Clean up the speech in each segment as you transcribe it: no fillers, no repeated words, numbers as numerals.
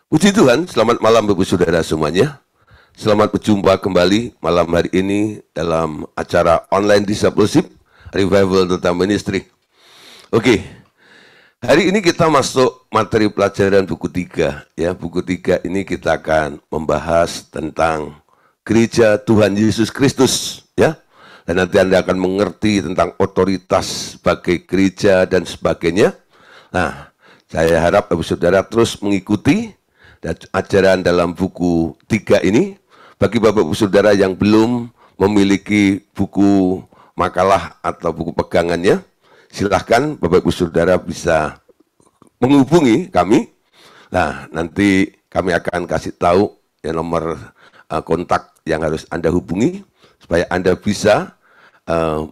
Puji Tuhan, selamat malam Bapak Saudara semuanya. Selamat berjumpa kembali malam hari ini dalam acara online discipleship Revival Total Ministry. Oke, hari ini kita masuk materi pelajaran buku 3. Ya, buku 3 ini kita akan membahas tentang gereja Tuhan Yesus Kristus. Ya, dan nanti Anda akan mengerti tentang otoritas sebagai gereja dan sebagainya. Nah, saya harap Bapak Saudara terus mengikuti dan ajaran dalam buku 3 ini. Bagi Bapak Ibu Saudara yang belum memiliki buku makalah atau buku pegangannya, silahkan Bapak Ibu Saudara bisa menghubungi kami. Nah, nanti kami akan kasih tahu ya nomor kontak yang harus Anda hubungi supaya Anda bisa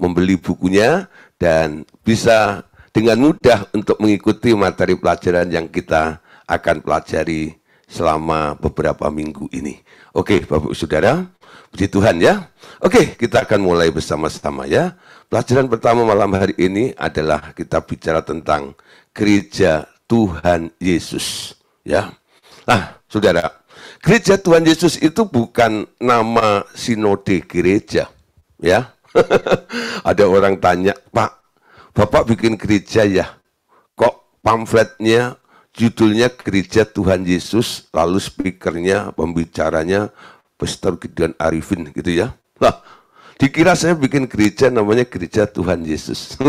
membeli bukunya dan bisa dengan mudah untuk mengikuti materi pelajaran yang kita akan pelajari selama beberapa minggu ini. Oke, Bapak Saudara, puji Tuhan ya. Oke, kita akan mulai bersama-sama ya. Pelajaran pertama malam hari ini adalah kita bicara tentang gereja Tuhan Yesus ya. Nah, Saudara, gereja Tuhan Yesus itu bukan nama sinode gereja ya. Ada orang tanya, "Pak, Bapak bikin gereja ya? Kok pamfletnya judulnya Gereja Tuhan Yesus, lalu speakernya, pembicaranya Pastor Gideon Arifin gitu ya." Lah, dikira saya bikin gereja namanya Gereja Tuhan Yesus.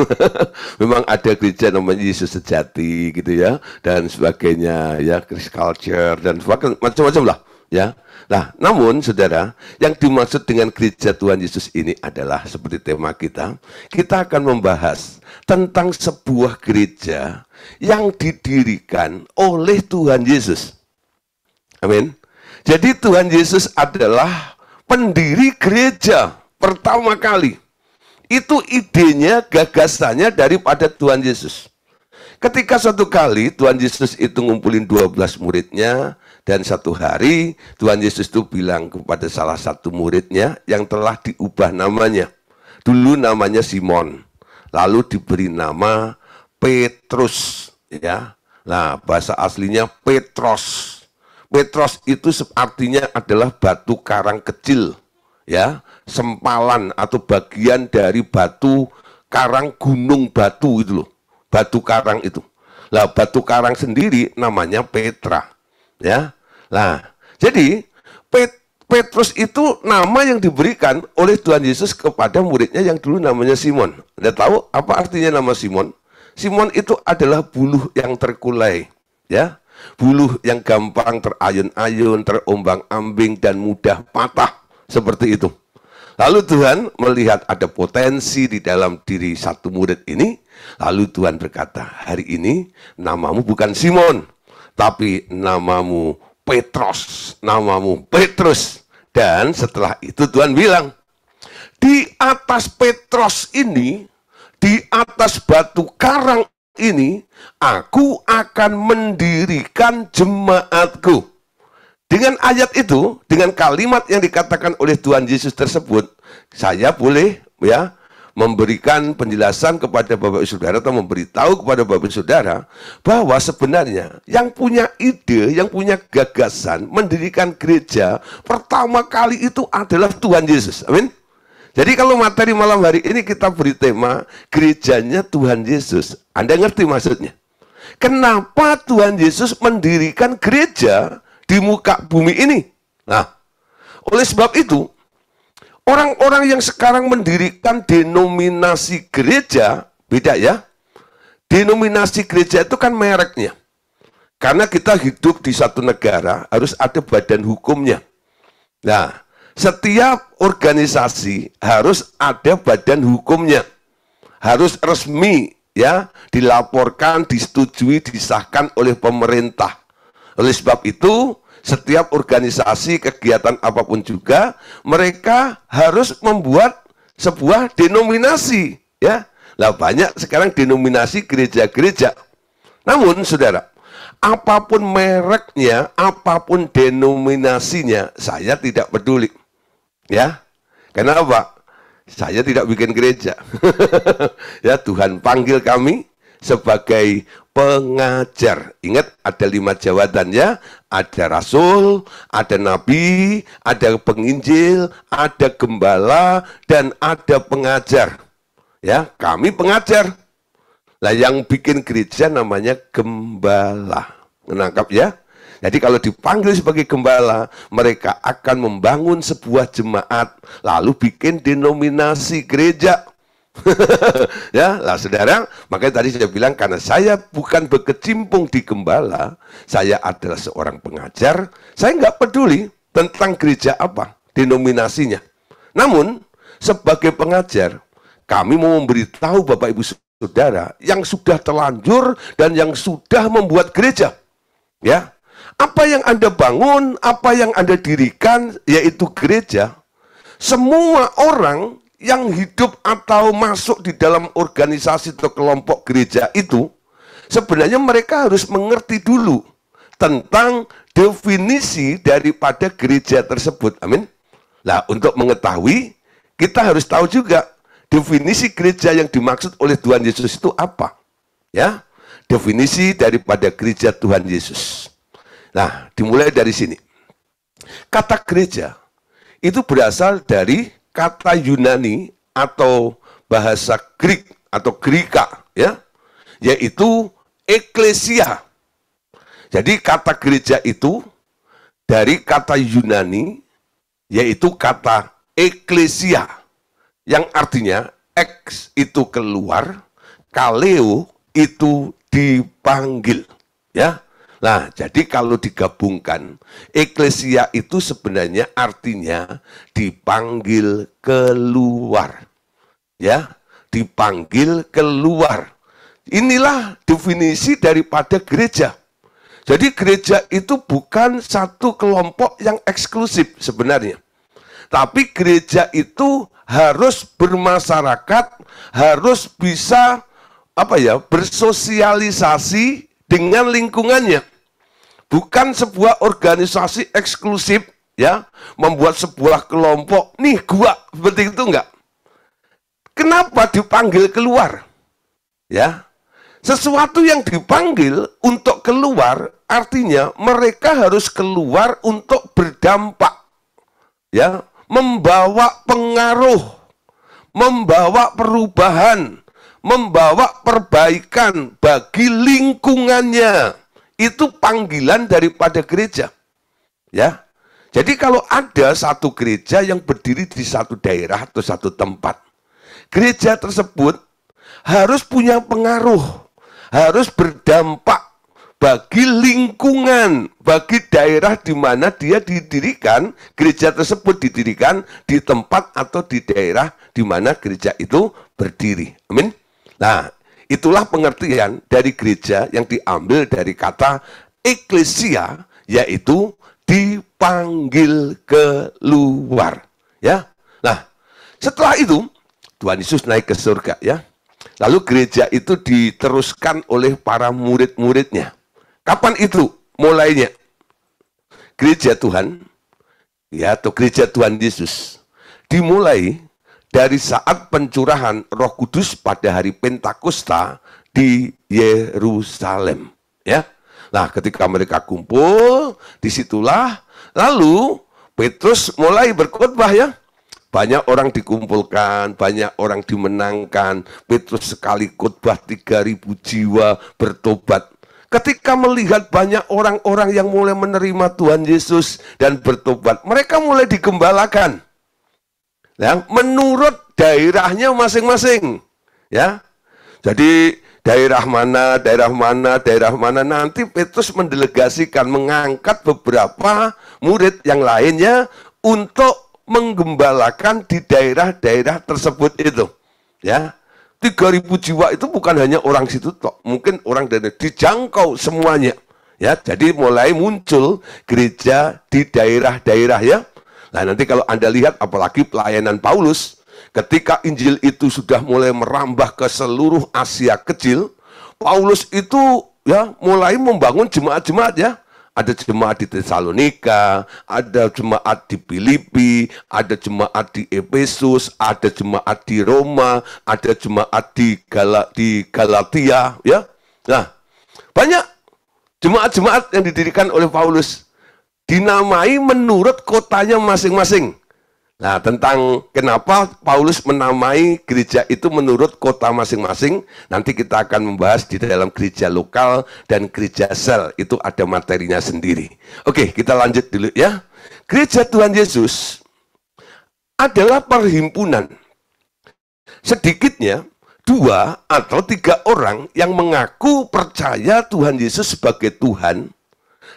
Memang ada gereja namanya Yesus Sejati gitu ya, dan sebagainya ya, Christ Culture dan sebagainya, macam-macam lah ya. Nah, namun saudara, yang dimaksud dengan gereja Tuhan Yesus ini adalah seperti tema kita akan membahas tentang sebuah gereja yang didirikan oleh Tuhan Yesus. Amin. Jadi Tuhan Yesus adalah pendiri gereja pertama kali. Itu idenya, gagasannya daripada Tuhan Yesus. Ketika suatu kali Tuhan Yesus itu ngumpulin 12 muridnya, dan satu hari Tuhan Yesus itu bilang kepada salah satu muridnya yang telah diubah namanya. Dulu namanya Simon, lalu diberi nama Petrus ya. Nah, bahasa aslinya Petros. Petros itu artinya adalah batu karang kecil ya, sempalan atau bagian dari batu karang gunung batu itu loh. Batu karang itu. Lah, batu karang sendiri namanya Petra ya. Nah, jadi Petrus itu nama yang diberikan oleh Tuhan Yesus kepada muridnya yang dulu namanya Simon. Anda tahu apa artinya nama Simon? Simon itu adalah buluh yang terkulai, ya, buluh yang gampang terayun-ayun, terombang-ambing dan mudah patah seperti itu. Lalu Tuhan melihat ada potensi di dalam diri satu murid ini. Lalu Tuhan berkata, hari ini namamu bukan Simon, tapi namamu Petros, namamu Petrus. Dan setelah itu Tuhan bilang, di atas Petros ini, di atas batu karang ini, aku akan mendirikan jemaatku. Dengan ayat itu, dengan kalimat yang dikatakan oleh Tuhan Yesus tersebut, saya boleh ya memberikan penjelasan kepada Bapak Saudara atau memberitahu kepada Bapak Saudara bahwa sebenarnya yang punya ide, yang punya gagasan mendirikan gereja pertama kali itu adalah Tuhan Yesus. Amin. Jadi kalau materi malam hari ini kita beri tema gerejanya Tuhan Yesus, Anda ngerti maksudnya? Kenapa Tuhan Yesus mendirikan gereja di muka bumi ini? Nah, oleh sebab itu orang-orang yang sekarang mendirikan denominasi gereja, beda ya. Denominasi gereja itu kan mereknya. Karena kita hidup di satu negara, harus ada badan hukumnya. Nah, setiap organisasi harus ada badan hukumnya. Harus resmi, ya, dilaporkan, disetujui, disahkan oleh pemerintah. Oleh sebab itu, setiap organisasi, kegiatan apapun juga, mereka harus membuat sebuah denominasi, ya. Lah banyak sekarang denominasi gereja-gereja. Namun, saudara, apapun mereknya, apapun denominasinya, saya tidak peduli, ya. Kenapa? Saya tidak bikin gereja. Ya, Tuhan panggil kami sebagai pengajar. Ingat, ada 5 jabatan ya. Ada rasul, ada nabi, ada penginjil, ada gembala, dan ada pengajar. Ya, kami pengajar. Lah yang bikin gereja namanya gembala. Menangkap ya? Jadi kalau dipanggil sebagai gembala, mereka akan membangun sebuah jemaat, lalu bikin denominasi gereja. Ya, lah saudara, makanya tadi saya bilang karena saya bukan berkecimpung di gembala, saya adalah seorang pengajar, saya nggak peduli tentang gereja apa, denominasinya. Namun, sebagai pengajar, kami mau memberitahu Bapak Ibu Saudara yang sudah terlanjur dan yang sudah membuat gereja. Ya, apa yang Anda bangun, apa yang Anda dirikan, yaitu gereja, semua orang yang hidup atau masuk di dalam organisasi atau kelompok gereja itu, sebenarnya mereka harus mengerti dulu tentang definisi daripada gereja tersebut. Amin. Nah, untuk mengetahui, kita harus tahu juga definisi gereja yang dimaksud oleh Tuhan Yesus itu apa. Ya, definisi daripada gereja Tuhan Yesus. Nah, dimulai dari sini. Kata gereja itu berasal dari kata Yunani atau bahasa Greek atau Greka, ya, yaitu eklesia. Jadi kata gereja itu dari kata Yunani, yaitu kata eklesia, yang artinya ex itu keluar, kaleo itu dipanggil, ya. Nah, jadi kalau digabungkan, eklesia itu sebenarnya artinya dipanggil keluar. Ya, dipanggil keluar. Inilah definisi daripada gereja. Jadi gereja itu bukan satu kelompok yang eksklusif sebenarnya. Tapi gereja itu harus bermasyarakat, harus bisa bersosialisasi dengan lingkungannya. Bukan sebuah organisasi eksklusif, ya, membuat sebuah kelompok, nih gua, seperti itu enggak. Kenapa dipanggil keluar? Ya, sesuatu yang dipanggil untuk keluar, artinya mereka harus keluar untuk berdampak, ya, membawa pengaruh, membawa perubahan, membawa perbaikan bagi lingkungannya. Itu panggilan daripada gereja. Ya. Jadi kalau ada satu gereja yang berdiri di satu daerah atau satu tempat, gereja tersebut harus punya pengaruh, harus berdampak bagi lingkungan, bagi daerah di mana dia didirikan, gereja tersebut didirikan di tempat atau di daerah di mana gereja itu berdiri. Amin. Nah, itulah pengertian dari gereja yang diambil dari kata eklesia, yaitu dipanggil keluar. Ya. Nah, setelah itu Tuhan Yesus naik ke surga, ya. Lalu gereja itu diteruskan oleh para murid-muridnya. Kapan itu mulainya? Gereja Tuhan, ya, atau gereja Tuhan Yesus dimulai dari saat pencurahan Roh Kudus pada hari Pentakosta di Yerusalem, ya. Nah, ketika mereka kumpul, disitulah lalu Petrus mulai berkhotbah, ya. Banyak orang dikumpulkan, banyak orang dimenangkan. Petrus sekali khotbah 3.000 jiwa bertobat. Ketika melihat banyak orang-orang yang mulai menerima Tuhan Yesus dan bertobat, mereka mulai digembalakan. Ya, menurut daerahnya masing-masing, ya. Jadi daerah mana nanti Petrus mendelegasikan, mengangkat beberapa murid yang lainnya untuk menggembalakan di daerah-daerah tersebut itu, ya. 3.000 jiwa itu bukan hanya orang situ toh, mungkin orang dari dijangkau semuanya, ya. Jadi mulai muncul gereja di daerah-daerah, ya. Nah, nanti kalau Anda lihat apalagi pelayanan Paulus, ketika Injil itu sudah mulai merambah ke seluruh Asia kecil, Paulus itu, ya, mulai membangun jemaat-jemaat, ya. Ada jemaat di Tesalonika, ada jemaat di Filipi, ada jemaat di Efesus, ada jemaat di Roma, ada jemaat di Galatia, ya. Nah, Banyak jemaat-jemaat yang didirikan oleh Paulus dinamai menurut kotanya masing-masing. Nah, tentang kenapa Paulus menamai gereja itu menurut kota masing-masing, nanti kita akan membahas di dalam gereja lokal dan gereja sel, itu ada materinya sendiri. Oke, kita lanjut dulu ya. Gereja Tuhan Yesus adalah perhimpunan, sedikitnya 2 atau 3 orang yang mengaku percaya Tuhan Yesus sebagai Tuhan,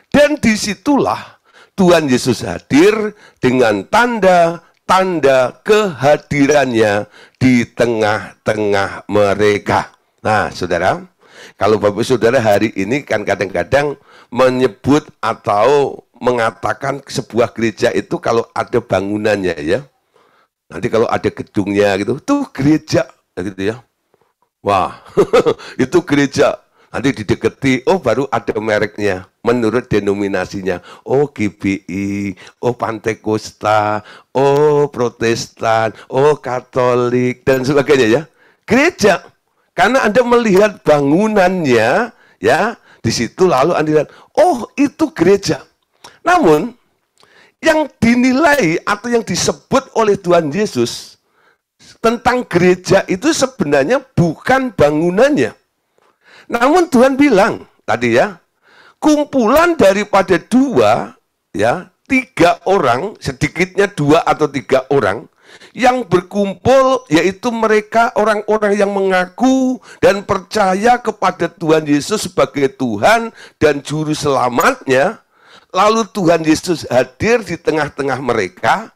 dan disitulah Tuhan Yesus hadir dengan tanda-tanda kehadirannya di tengah-tengah mereka. Nah, saudara, kalau Bapak Saudara hari ini kan kadang-kadang menyebut atau mengatakan sebuah gereja itu kalau ada bangunannya ya. Nanti kalau ada gedungnya gitu, tuh gereja gitu ya. Wah, itu gereja. Nanti dideketi, oh baru ada mereknya. Menurut denominasinya, oh GBI, oh Pantekosta, oh Protestan, oh Katolik, dan sebagainya ya. Gereja. Karena Anda melihat bangunannya, ya, di situ lalu Anda lihat, oh itu gereja. Namun, yang dinilai atau yang disebut oleh Tuhan Yesus tentang gereja itu sebenarnya bukan bangunannya. Namun Tuhan bilang tadi ya, kumpulan daripada 2, ya, 3 orang, sedikitnya 2 atau 3 orang, yang berkumpul, yaitu mereka orang-orang yang mengaku dan percaya kepada Tuhan Yesus sebagai Tuhan dan Juru Selamatnya. Lalu Tuhan Yesus hadir di tengah-tengah mereka.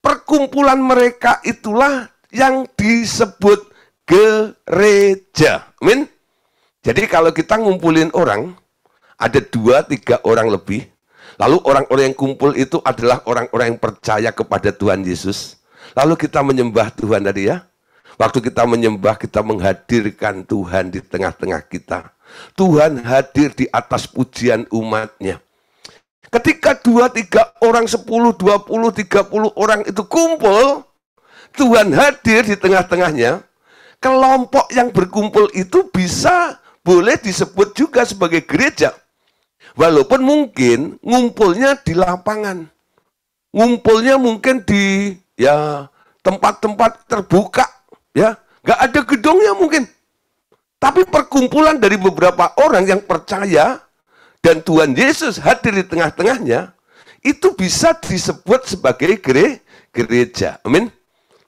Perkumpulan mereka itulah yang disebut gereja. Amin. Jadi kalau kita ngumpulin orang, ada 2-3 orang lebih. Lalu orang-orang yang kumpul itu adalah orang-orang yang percaya kepada Tuhan Yesus. Lalu kita menyembah Tuhan tadi ya. Waktu kita menyembah, kita menghadirkan Tuhan di tengah-tengah kita. Tuhan hadir di atas pujian umatnya. Ketika 2-3 orang, 10, 20, 30 orang itu kumpul, Tuhan hadir di tengah-tengahnya. Kelompok yang berkumpul itu bisa boleh disebut juga sebagai gereja. Walaupun mungkin ngumpulnya di lapangan. Ngumpulnya mungkin di ya tempat-tempat terbuka, ya. Nggak ada gedungnya mungkin. Tapi perkumpulan dari beberapa orang yang percaya dan Tuhan Yesus hadir di tengah-tengahnya, itu bisa disebut sebagai gereja. Amin.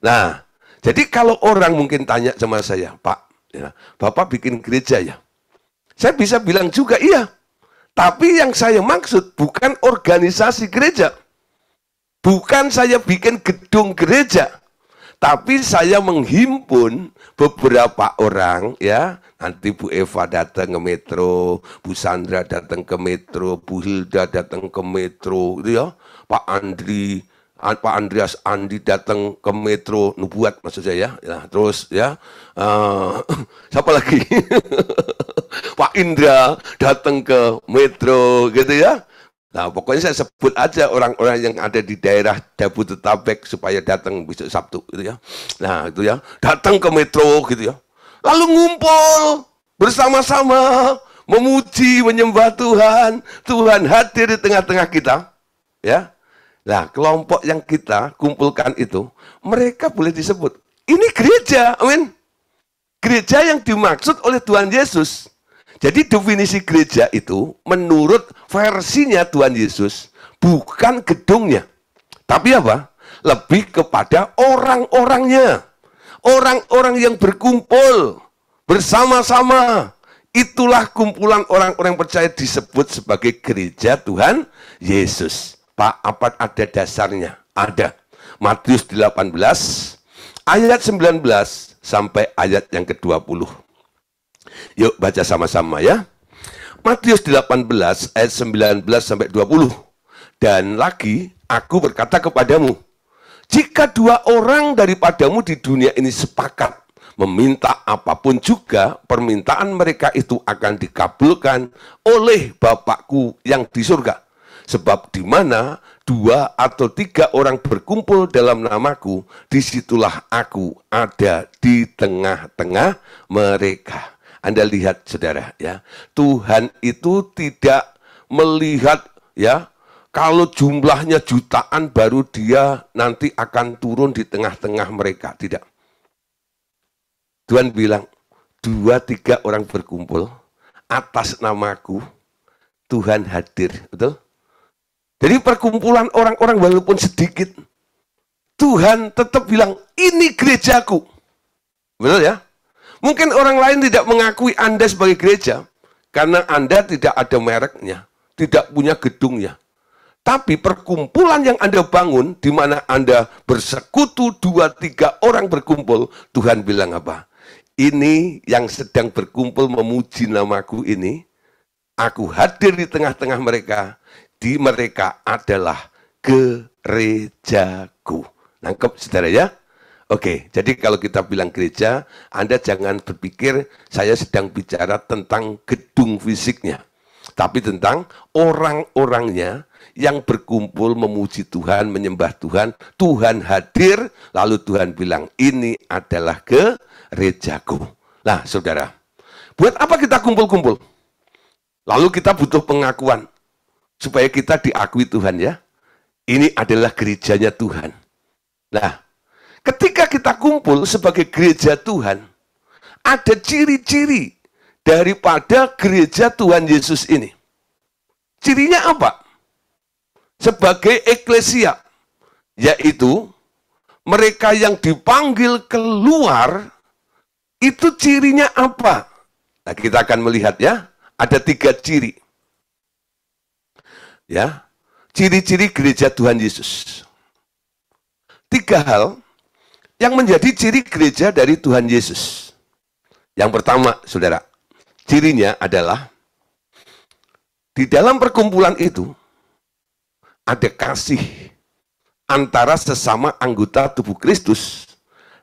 Nah, jadi kalau orang mungkin tanya sama saya, Pak, ya, Bapak bikin gereja ya? Saya bisa bilang juga iya. Tapi yang saya maksud bukan organisasi gereja. Bukan saya bikin gedung gereja. Tapi saya menghimpun beberapa orang, ya. Nanti Bu Eva datang ke Metro, Bu Sandra datang ke Metro, Bu Hilda datang ke Metro, gitu ya. Pak Andreas Andi datang ke Metro Nubuat maksud saya ya. Terus ya, siapa lagi? Pak Indra datang ke Metro gitu ya. Nah, pokoknya saya sebut aja orang-orang yang ada di daerah Jabodetabek supaya datang besok Sabtu gitu ya. Nah, itu ya, datang ke Metro gitu ya. Lalu ngumpul bersama-sama memuji, menyembah Tuhan. Tuhan hadir di tengah-tengah kita. Ya. Nah, kelompok yang kita kumpulkan itu, mereka boleh disebut ini gereja. Amin. Gereja yang dimaksud oleh Tuhan Yesus. Jadi definisi gereja itu menurut versinya Tuhan Yesus bukan gedungnya. Tapi apa? Lebih kepada orang-orangnya. Orang-orang yang berkumpul bersama-sama. Itulah kumpulan orang-orang percaya disebut sebagai gereja Tuhan Yesus. Pak, apa ada dasarnya? Ada. Matius 18 ayat 19 sampai ayat yang ke-20. Yuk baca sama-sama ya. Matius 18 ayat 19 sampai 20. Dan lagi aku berkata kepadamu, jika 2 orang daripadamu di dunia ini sepakat meminta apapun juga, permintaan mereka itu akan dikabulkan oleh Bapakku yang di surga. Sebab di mana 2 atau 3 orang berkumpul dalam namaku, disitulah aku ada di tengah-tengah mereka. Anda lihat saudara ya, Tuhan itu tidak melihat ya, kalau jumlahnya jutaan baru dia nanti akan turun di tengah-tengah mereka. Tidak. Tuhan bilang, 2-3 orang berkumpul atas namaku, Tuhan hadir. Betul? Jadi perkumpulan orang-orang walaupun sedikit, Tuhan tetap bilang, ini gerejaku. Betul ya? Mungkin orang lain tidak mengakui Anda sebagai gereja, karena Anda tidak ada mereknya, tidak punya gedungnya. Tapi perkumpulan yang Anda bangun, di mana Anda bersekutu 2-3 orang berkumpul, Tuhan bilang apa? Ini yang sedang berkumpul memuji namaku ini, aku hadir di tengah-tengah mereka, di mereka adalah gerejaku. Nangkep saudara ya? Oke, jadi kalau kita bilang gereja, Anda jangan berpikir saya sedang bicara tentang gedung fisiknya. Tapi tentang orang-orangnya yang berkumpul memuji Tuhan, menyembah Tuhan. Tuhan hadir, lalu Tuhan bilang, ini adalah gerejaku. Nah, saudara, buat apa kita kumpul-kumpul? Lalu kita butuh pengakuan, supaya kita diakui Tuhan ya. Ini adalah gerejanya Tuhan. Nah, ketika kita kumpul sebagai gereja Tuhan, ada ciri-ciri daripada gereja Tuhan Yesus ini. Cirinya apa? Sebagai eklesia, yaitu mereka yang dipanggil keluar, itu cirinya apa? Nah, kita akan melihat ya, ada 3 ciri. Ya, ciri-ciri gereja Tuhan Yesus. 3 hal yang menjadi ciri gereja dari Tuhan Yesus. Yang pertama, saudara, cirinya adalah di dalam perkumpulan itu ada kasih antara sesama anggota tubuh Kristus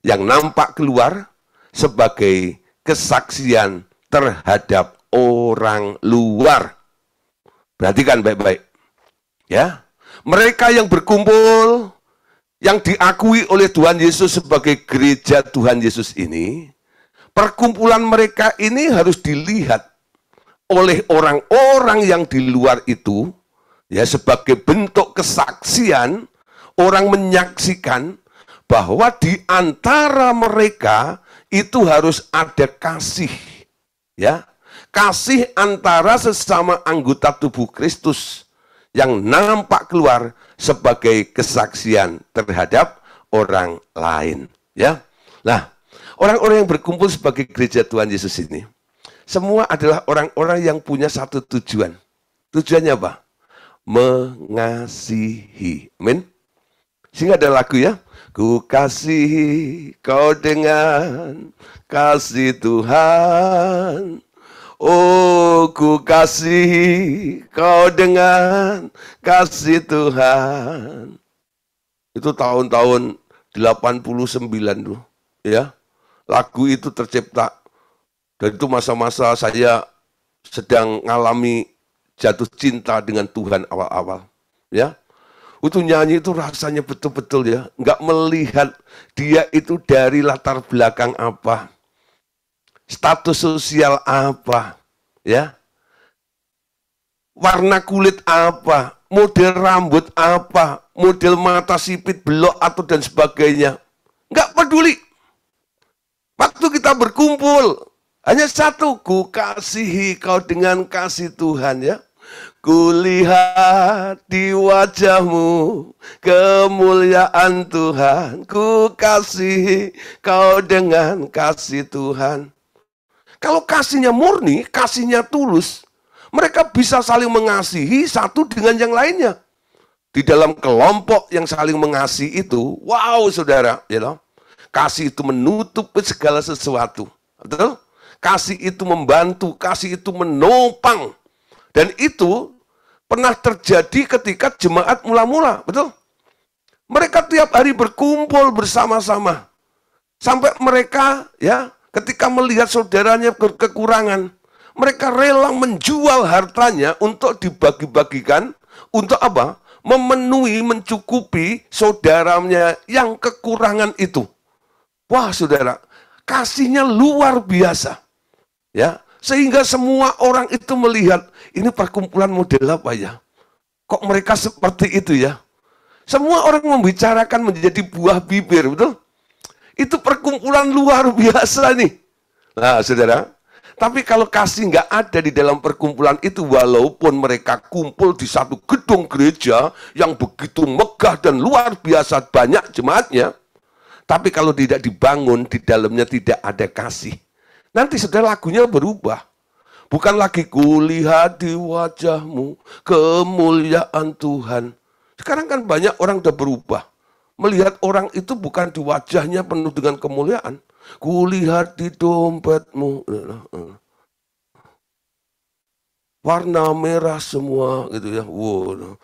yang nampak keluar sebagai kesaksian terhadap orang luar. Perhatikan baik-baik. Ya, mereka yang berkumpul, yang diakui oleh Tuhan Yesus sebagai gereja Tuhan Yesus ini, perkumpulan mereka ini harus dilihat oleh orang-orang yang di luar itu, ya, sebagai bentuk kesaksian. Orang menyaksikan bahwa di antara mereka itu harus ada kasih, ya, kasih antara sesama anggota tubuh Kristus yang nampak keluar sebagai kesaksian terhadap orang lain, ya. Nah, orang-orang yang berkumpul sebagai gereja Tuhan Yesus ini, semua adalah orang-orang yang punya satu tujuan. Tujuannya apa? Mengasihi. Amin. Sehingga ada lagu ya. Ku kasihi kau dengan kasih Tuhan. Oh, ku kasihi kau dengan kasih Tuhan. Itu tahun-tahun 89 tuh, ya. Lagu itu tercipta. Dan itu masa-masa saya sedang ngalami jatuh cinta dengan Tuhan awal-awal, ya. Itu nyanyi itu rasanya betul-betul ya, nggak melihat dia itu dari latar belakang apa, status sosial apa, ya, warna kulit apa, model rambut apa, model mata sipit, belok atau dan sebagainya. Nggak peduli. Waktu kita berkumpul, hanya satu, ku kasihi kau dengan kasih Tuhan ya. Kulihat di wajahmu kemuliaan Tuhan. Ku kasihi kau dengan kasih Tuhan. Kalau kasihnya murni, kasihnya tulus, mereka bisa saling mengasihi satu dengan yang lainnya. Di dalam kelompok yang saling mengasihi itu, wow saudara, you know, kasih itu menutup segala sesuatu. Betul? Kasih itu membantu, kasih itu menopang. Dan itu pernah terjadi ketika jemaat mula-mula, betul? Mereka tiap hari berkumpul bersama-sama. Sampai mereka, ya, ketika melihat saudaranya kekurangan, mereka rela menjual hartanya untuk dibagi-bagikan. Untuk apa? Memenuhi, mencukupi saudaranya yang kekurangan itu. Wah, saudara, kasihnya luar biasa. Ya, sehingga semua orang itu melihat ini perkumpulan model apa ya? Kok mereka seperti itu ya? Semua orang membicarakan menjadi buah bibir, betul? Itu perkumpulan luar biasa nih. Nah, saudara, tapi kalau kasih nggak ada di dalam perkumpulan itu, walaupun mereka kumpul di satu gedung gereja yang begitu megah dan luar biasa banyak jemaatnya, tapi kalau tidak dibangun, di dalamnya tidak ada kasih. Nanti saudara lagunya berubah. Bukan lagi kulihat di wajahmu kemuliaan Tuhan. Sekarang kan banyak orang udah berubah. Melihat orang itu bukan di wajahnya penuh dengan kemuliaan. Kulihat di dompetmu. Warna merah semua gitu ya. Wow.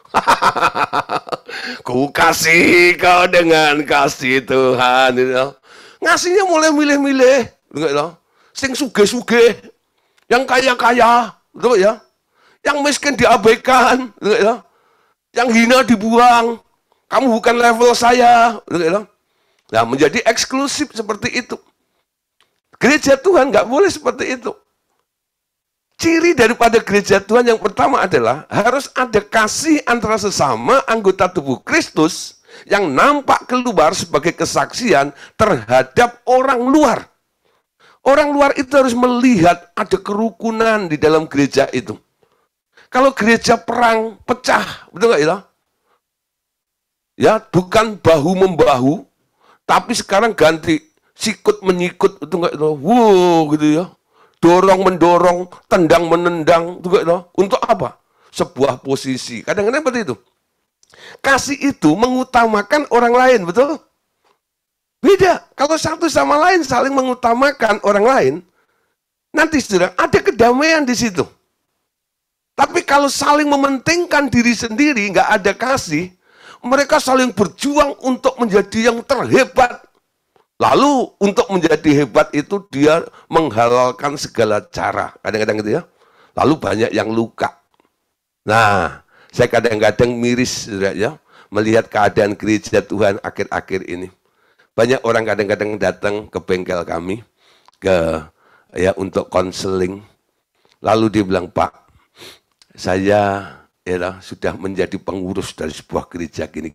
Ku kasih kau dengan kasih Tuhan. Gitu ya. Ngasihnya mulai milih-milih. Gitu. Sing suge-suge. Yang kaya-kaya. Gitu ya. Yang miskin diabaikan. Gitu ya. Yang hina dibuang. Kamu bukan level saya. Nah, menjadi eksklusif seperti itu. Gereja Tuhan nggak boleh seperti itu. Ciri daripada gereja Tuhan yang pertama adalah harus ada kasih antara sesama anggota tubuh Kristus yang nampak keluar sebagai kesaksian terhadap orang luar. Orang luar itu harus melihat ada kerukunan di dalam gereja itu. Kalau gereja perang, pecah, betul nggak ya? Ya, bukan bahu-membahu, tapi sekarang ganti sikut-menyikut, itu enggak itu. Wow, gitu ya. Dorong-mendorong, tendang-menendang, itu enggak itu. Untuk apa? Sebuah posisi. Kadang-kadang seperti itu. Kasih itu mengutamakan orang lain, betul? Beda. Kalau satu sama lain saling mengutamakan orang lain, nanti sudah ada kedamaian di situ. Tapi kalau saling mementingkan diri sendiri, nggak ada kasih, mereka saling berjuang untuk menjadi yang terhebat. Lalu untuk menjadi hebat itu dia menghalalkan segala cara. Kadang-kadang gitu ya. Lalu banyak yang luka. Nah, saya kadang-kadang miris ya, melihat keadaan gereja Tuhan akhir-akhir ini. Banyak orang kadang-kadang datang ke bengkel kami untuk konseling. Lalu dia bilang, Pak, saya sudah menjadi pengurus dari sebuah gereja gini.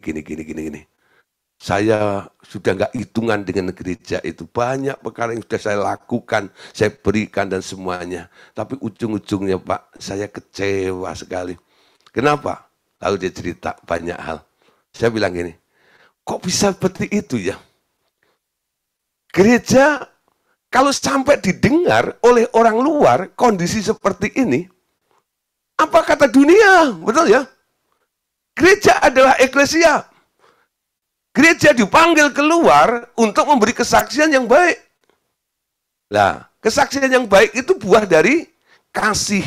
Saya sudah nggak hitungan dengan gereja itu. Banyak perkara yang sudah saya lakukan, saya berikan dan semuanya. Tapi ujung-ujungnya Pak, saya kecewa sekali. Kenapa? Lalu dia cerita banyak hal. Saya bilang gini, kok bisa seperti itu ya? Gereja, kalau sampai didengar oleh orang luar kondisi seperti ini, apa kata dunia? Betul ya? Gereja adalah eklesia. Gereja dipanggil keluar untuk memberi kesaksian yang baik. Nah, kesaksian yang baik itu buah dari kasih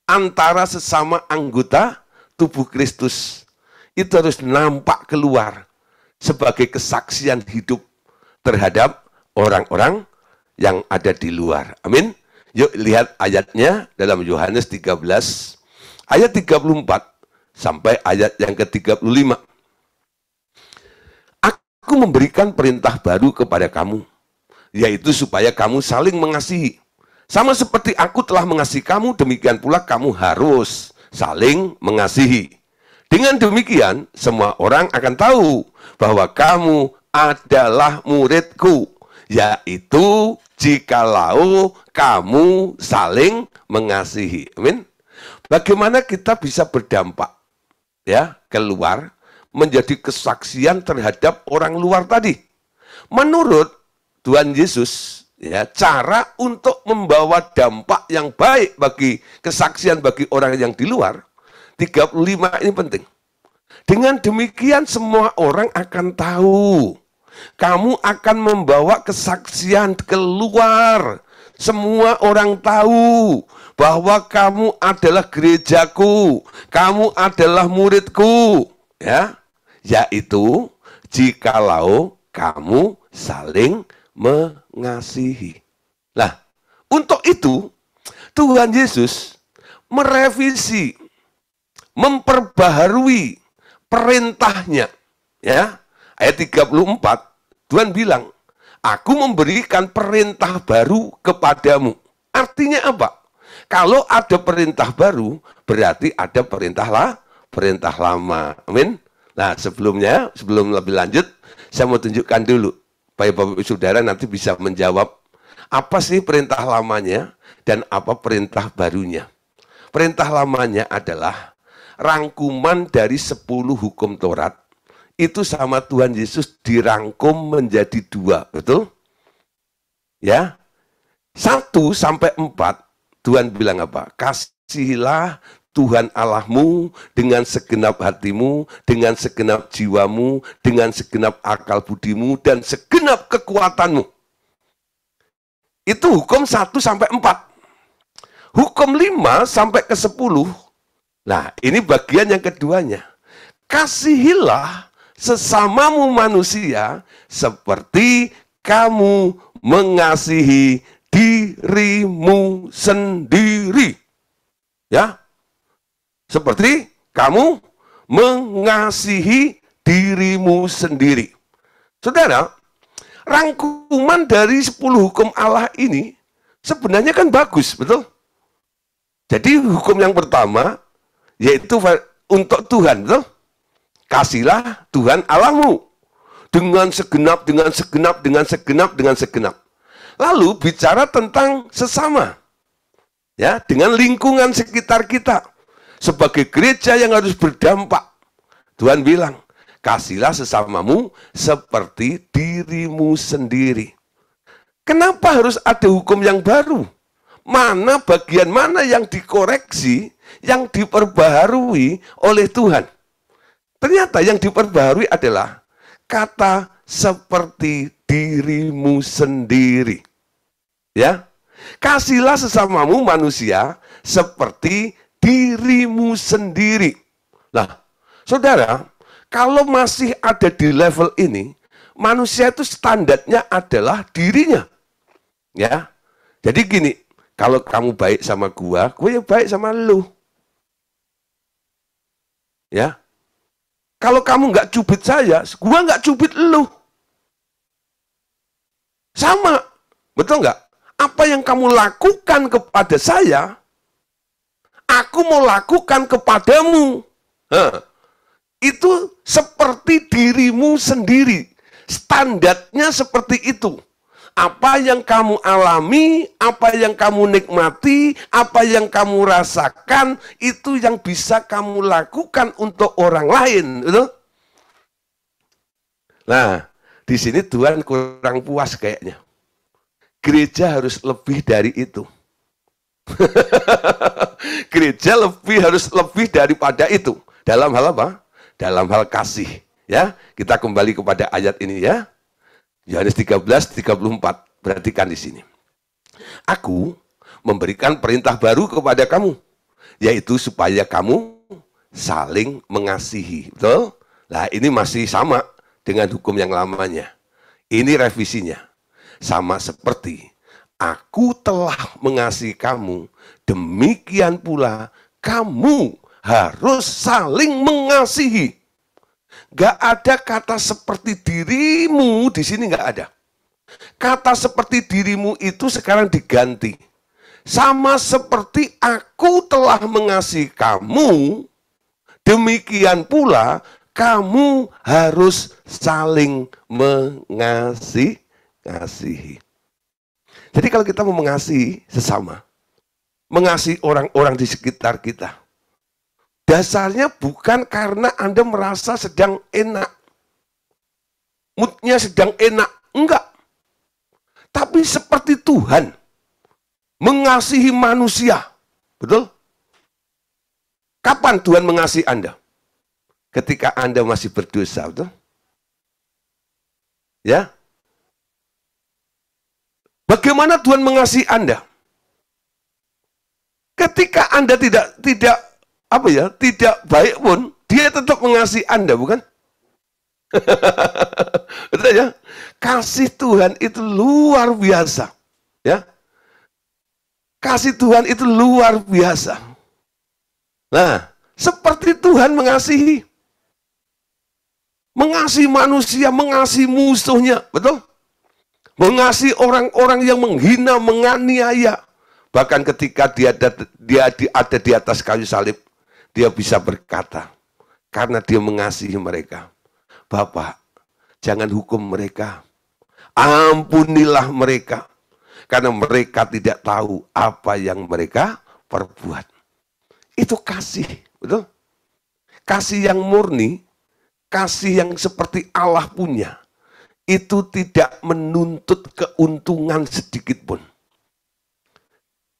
antara sesama anggota tubuh Kristus. Itu harus nampak keluar sebagai kesaksian hidup terhadap orang-orang yang ada di luar. Amin. Yuk lihat ayatnya dalam Yohanes 13 ayat 34 sampai ayat yang ke-35. Aku memberikan perintah baru kepada kamu, yaitu supaya kamu saling mengasihi. Sama seperti aku telah mengasihi kamu, demikian pula kamu harus saling mengasihi. Dengan demikian, semua orang akan tahu bahwa kamu adalah muridku, yaitu jikalau kamu saling mengasihi. Amin. Bagaimana kita bisa berdampak ya keluar menjadi kesaksian terhadap orang luar tadi? Menurut Tuhan Yesus, ya, cara untuk membawa dampak yang baik bagi kesaksian bagi orang yang di luar, 35 ini penting. Dengan demikian semua orang akan tahu. Kamu akan membawa kesaksian keluar. Semua orang tahu bahwa kamu adalah gerejaku, kamu adalah muridku, ya, yaitu jikalau kamu saling mengasihi. Nah, untuk itu Tuhan Yesus merevisi, memperbaharui perintahnya, ya. Ayat 34, Tuhan bilang, aku memberikan perintah baru kepadamu. Artinya apa? Kalau ada perintah baru, berarti ada perintah lama. Amin. Nah, sebelum lebih lanjut, saya mau tunjukkan dulu. Supaya Bapak Ibu Saudara nanti bisa menjawab, apa sih perintah lamanya dan apa perintah barunya. Perintah lamanya adalah rangkuman dari 10 hukum Taurat. Itu sama Tuhan Yesus dirangkum menjadi 2, betul? Ya, 1 sampai 4, Tuhan bilang apa? Kasihilah Tuhan Allahmu dengan segenap hatimu, dengan segenap jiwamu, dengan segenap akal budimu, dan segenap kekuatanmu. Itu hukum 1 sampai 4. Hukum 5 sampai ke 10, nah ini bagian yang keduanya. Kasihilah sesamamu manusia seperti kamu mengasihi dirimu sendiri. Ya, seperti kamu mengasihi dirimu sendiri. Saudara, rangkuman dari 10 hukum Allah ini sebenarnya kan bagus, betul? Jadi hukum yang pertama yaitu untuk Tuhan, betul? Kasihlah Tuhan Allahmu dengan segenap. Lalu bicara tentang sesama, ya, dengan lingkungan sekitar kita. Sebagai gereja yang harus berdampak, Tuhan bilang, kasihlah sesamamu seperti dirimu sendiri. Kenapa harus ada hukum yang baru? Bagian mana yang dikoreksi, yang diperbaharui oleh Tuhan? Ternyata yang diperbaharui adalah kata seperti dirimu sendiri. Ya, kasihlah sesamamu manusia seperti dirimu sendiri. Nah, saudara, kalau masih ada di level ini, manusia itu standarnya adalah dirinya. Ya, jadi gini, kalau kamu baik sama gua ya baik sama lu. Ya, kalau kamu nggak cubit saya, gua nggak cubit lu. Sama, betul nggak? Apa yang kamu lakukan kepada saya, aku mau lakukan kepadamu. Itu seperti dirimu sendiri. Standarnya seperti itu. Apa yang kamu alami, apa yang kamu nikmati, apa yang kamu rasakan, itu yang bisa kamu lakukan untuk orang lain. Betul? Nah, di sini Tuhan kurang puas kayaknya. Gereja harus lebih dari itu. Gereja harus lebih daripada itu. Dalam hal apa? Dalam hal kasih. Ya, kita kembali kepada ayat ini ya. Yohanes 13:34. Perhatikan di sini. Aku memberikan perintah baru kepada kamu, yaitu supaya kamu saling mengasihi. Betul? Nah, ini masih sama dengan hukum yang lamanya. Ini revisinya. Sama seperti aku telah mengasihi kamu, demikian pula kamu harus saling mengasihi. Gak ada kata seperti dirimu di sini, gak ada. Kata seperti dirimu itu sekarang diganti. Sama seperti aku telah mengasihi kamu, demikian pula kamu harus saling mengasihi. Jadi kalau kita mau mengasihi sesama, mengasihi orang-orang di sekitar kita, dasarnya bukan karena Anda merasa sedang enak, moodnya sedang enak, enggak. Tapi seperti Tuhan mengasihi manusia, betul? Kapan Tuhan mengasihi Anda? Ketika Anda masih berdosa, betul? Ya. Bagaimana Tuhan mengasihi Anda? Ketika Anda tidak baik pun, Dia tetap mengasihi Anda, bukan? Betul ya? Kasih Tuhan itu luar biasa. Ya. Kasih Tuhan itu luar biasa. Nah, seperti Tuhan mengasihi. Mengasihi manusia, mengasihi musuhnya, betul? Mengasihi orang-orang yang menghina, menganiaya, Bahkan ketika dia ada di atas kayu salib, dia bisa berkata, karena dia mengasihi mereka, Bapa, jangan hukum mereka, ampunilah mereka, karena mereka tidak tahu apa yang mereka perbuat. Itu kasih, betul? Kasih yang murni, kasih yang seperti Allah punya, itu tidak menuntut keuntungan sedikit pun.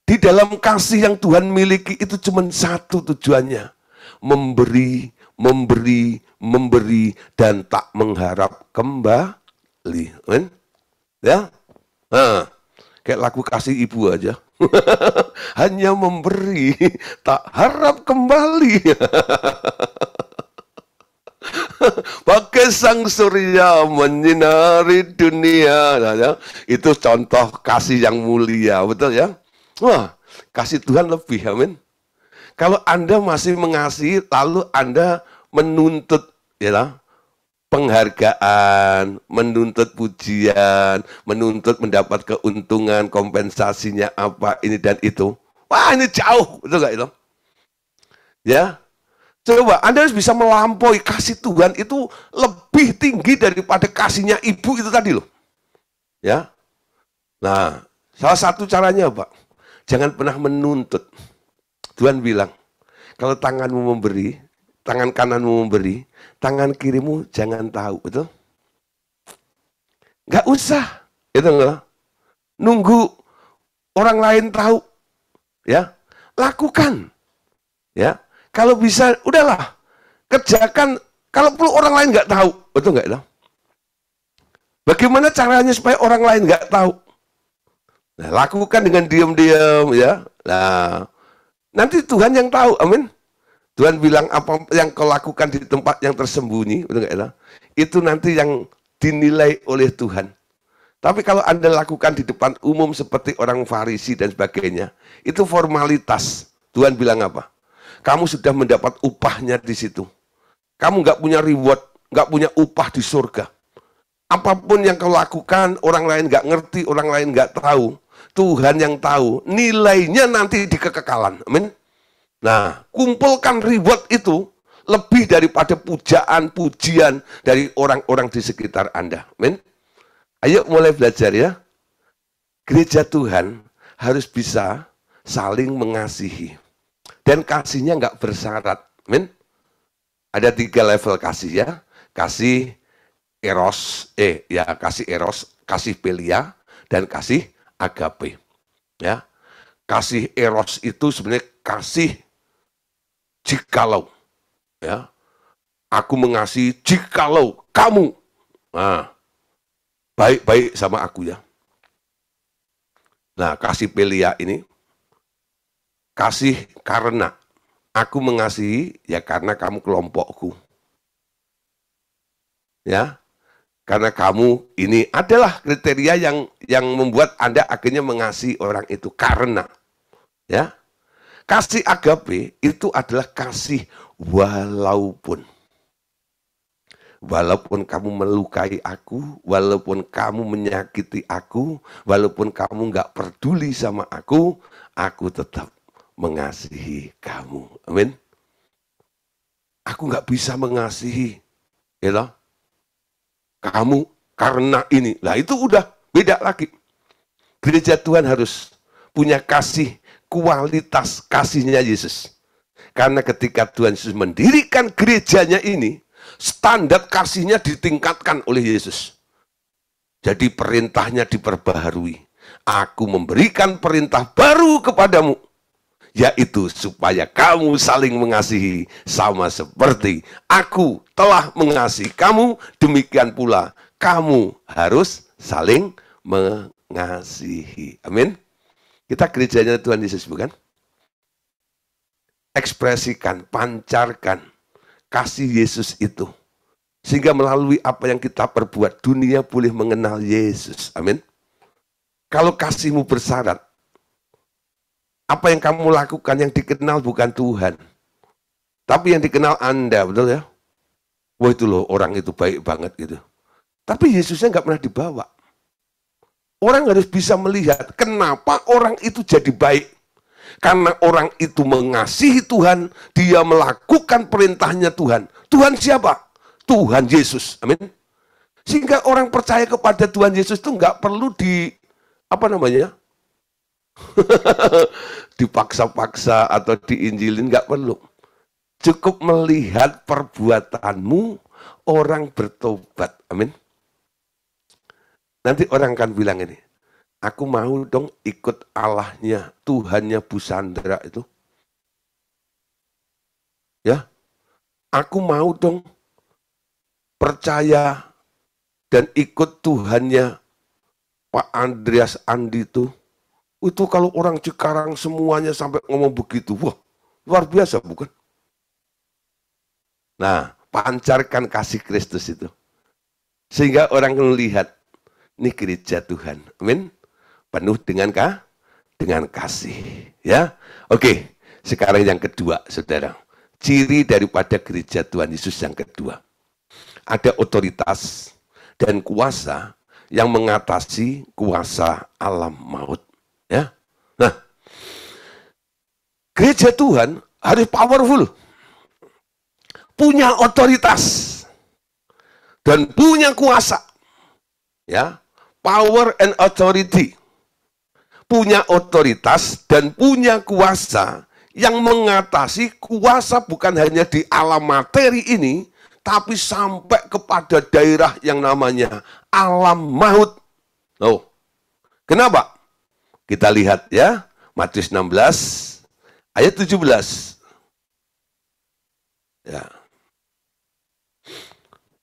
Di dalam kasih yang Tuhan miliki itu cuma satu tujuannya, memberi, memberi, memberi, dan tak mengharap kembali. Ya, nah, kayak lagu kasih ibu aja. Hanya memberi, tak harap kembali. Pakai sang surya menyinari dunia. Nah, ya. Itu contoh kasih yang mulia, betul ya? Wah, kasih Tuhan lebih, amin. Kalau Anda masih mengasihi, lalu Anda menuntut ya, penghargaan, menuntut pujian, menuntut mendapat keuntungan, kompensasinya apa, ini dan itu. Wah, ini jauh, betul nggak itu? Ya, coba Anda harus bisa melampaui kasih Tuhan itu lebih tinggi daripada kasihnya ibu itu tadi loh. Ya, nah, salah satu caranya Pak. Jangan pernah menuntut. Tuhan bilang, kalau tanganmu memberi, tangan kananmu memberi, tangan kirimu jangan tahu, betul? Nggak usah, itu enggak. Nunggu orang lain tahu, ya, lakukan, ya. Kalau bisa, udahlah, kerjakan. Kalau perlu orang lain nggak tahu, betul nggak itu? Bagaimana caranya supaya orang lain nggak tahu? Nah, lakukan dengan diam-diam, ya. Nah, nanti Tuhan yang tahu, amin. Tuhan bilang apa yang kau lakukan di tempat yang tersembunyi, betul nggak ya? Itu nanti yang dinilai oleh Tuhan. Tapi kalau Anda lakukan di depan umum seperti orang Farisi dan sebagainya, itu formalitas. Tuhan bilang apa? Kamu sudah mendapat upahnya di situ. Kamu nggak punya reward, nggak punya upah di surga. Apapun yang kau lakukan, orang lain nggak ngerti, orang lain nggak tahu. Tuhan yang tahu, nilainya nanti di kekekalan. Amin. Nah, kumpulkan reward itu lebih daripada pujaan, pujian dari orang-orang di sekitar Anda. Amin. Ayo mulai belajar ya. Gereja Tuhan harus bisa saling mengasihi. Dan kasihnya nggak bersyarat. Amin. Ada 3 level kasih ya. Kasih eros, kasih eros, kasih pelia, dan kasih agape. Ya. Kasih eros itu sebenarnya kasih jikalau. Ya. Aku mengasihi jikalau kamu baik-baik sama aku ya. Nah, kasih pelia ini kasih karena aku mengasihi ya karena kamu kelompokku. Ya. Karena kamu ini adalah kriteria yang membuat Anda akhirnya mengasihi orang itu karena ya. Kasih agape itu adalah kasih walaupun kamu melukai aku, walaupun kamu menyakiti aku, walaupun kamu nggak peduli sama aku tetap mengasihi kamu. Amin. Aku nggak bisa mengasihi, ya kamu karena ini. Nah itu udah beda lagi. Gereja Tuhan harus punya kasih, kualitas kasihnya Yesus. Karena ketika Tuhan Yesus mendirikan gerejanya ini, standar kasihnya ditingkatkan oleh Yesus. Jadi perintahnya diperbaharui. Aku memberikan perintah baru kepadamu, yaitu supaya kamu saling mengasihi sama seperti aku telah mengasihi kamu, demikian pula kamu harus saling mengasihi. Amin. Kita gerejanya Tuhan Yesus, bukan? Ekspresikan, pancarkan kasih Yesus itu. Sehingga melalui apa yang kita perbuat, dunia boleh mengenal Yesus. Amin. Kalau kasihmu bersyarat, apa yang kamu lakukan yang dikenal bukan Tuhan, tapi yang dikenal Anda, betul ya? Wah itu loh, orang itu baik banget gitu. Tapi Yesusnya nggak pernah dibawa. Orang harus bisa melihat kenapa orang itu jadi baik. Karena orang itu mengasihi Tuhan, dia melakukan perintahnya Tuhan. Tuhan siapa? Tuhan Yesus. Amin. Sehingga orang percaya kepada Tuhan Yesus itu nggak perlu dipaksa-paksa atau diinjilin, nggak perlu. Cukup melihat perbuatanmu, orang bertobat. Amin. Nanti orang akan bilang ini, aku mau dong ikut Allahnya, Tuhannya Bu Sandra itu. Ya, aku mau dong percaya dan ikut Tuhannya Pak Andreas Andi itu. Itu kalau orang Cikarang semuanya sampai ngomong begitu, wah luar biasa bukan? Nah, pancarkan kasih Kristus itu. Sehingga orang melihat, ini gereja Tuhan. Amin. Penuh dengan kasih. Ya. Oke, sekarang yang kedua, saudara. Ciri daripada gereja Tuhan Yesus yang kedua. Ada otoritas dan kuasa yang mengatasi kuasa alam maut. Ya. Nah, gereja Tuhan harus powerful. Punya otoritas dan punya kuasa. Ya. Power and authority. Punya otoritas dan punya kuasa yang mengatasi kuasa bukan hanya di alam materi ini, tapi sampai kepada daerah yang namanya alam maut. Oh, kenapa? Kita lihat ya, Matius 16 ayat 17. Ya.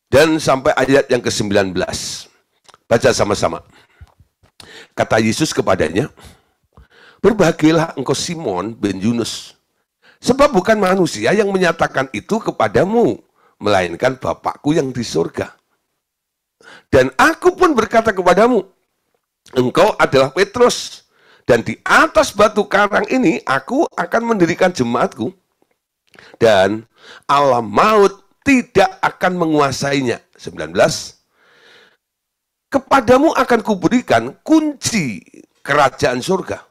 Dan sampai ayat yang ke-19. Baca sama-sama. Kata Yesus kepadanya, berbahagialah engkau Simon bin Yunus, sebab bukan manusia yang menyatakan itu kepadamu, melainkan Bapakku yang di surga. Dan aku pun berkata kepadamu, engkau adalah Petrus, dan di atas batu karang ini aku akan mendirikan jemaatku, dan alam maut tidak akan menguasainya. 19. Kepadamu akan kuberikan kunci kerajaan surga.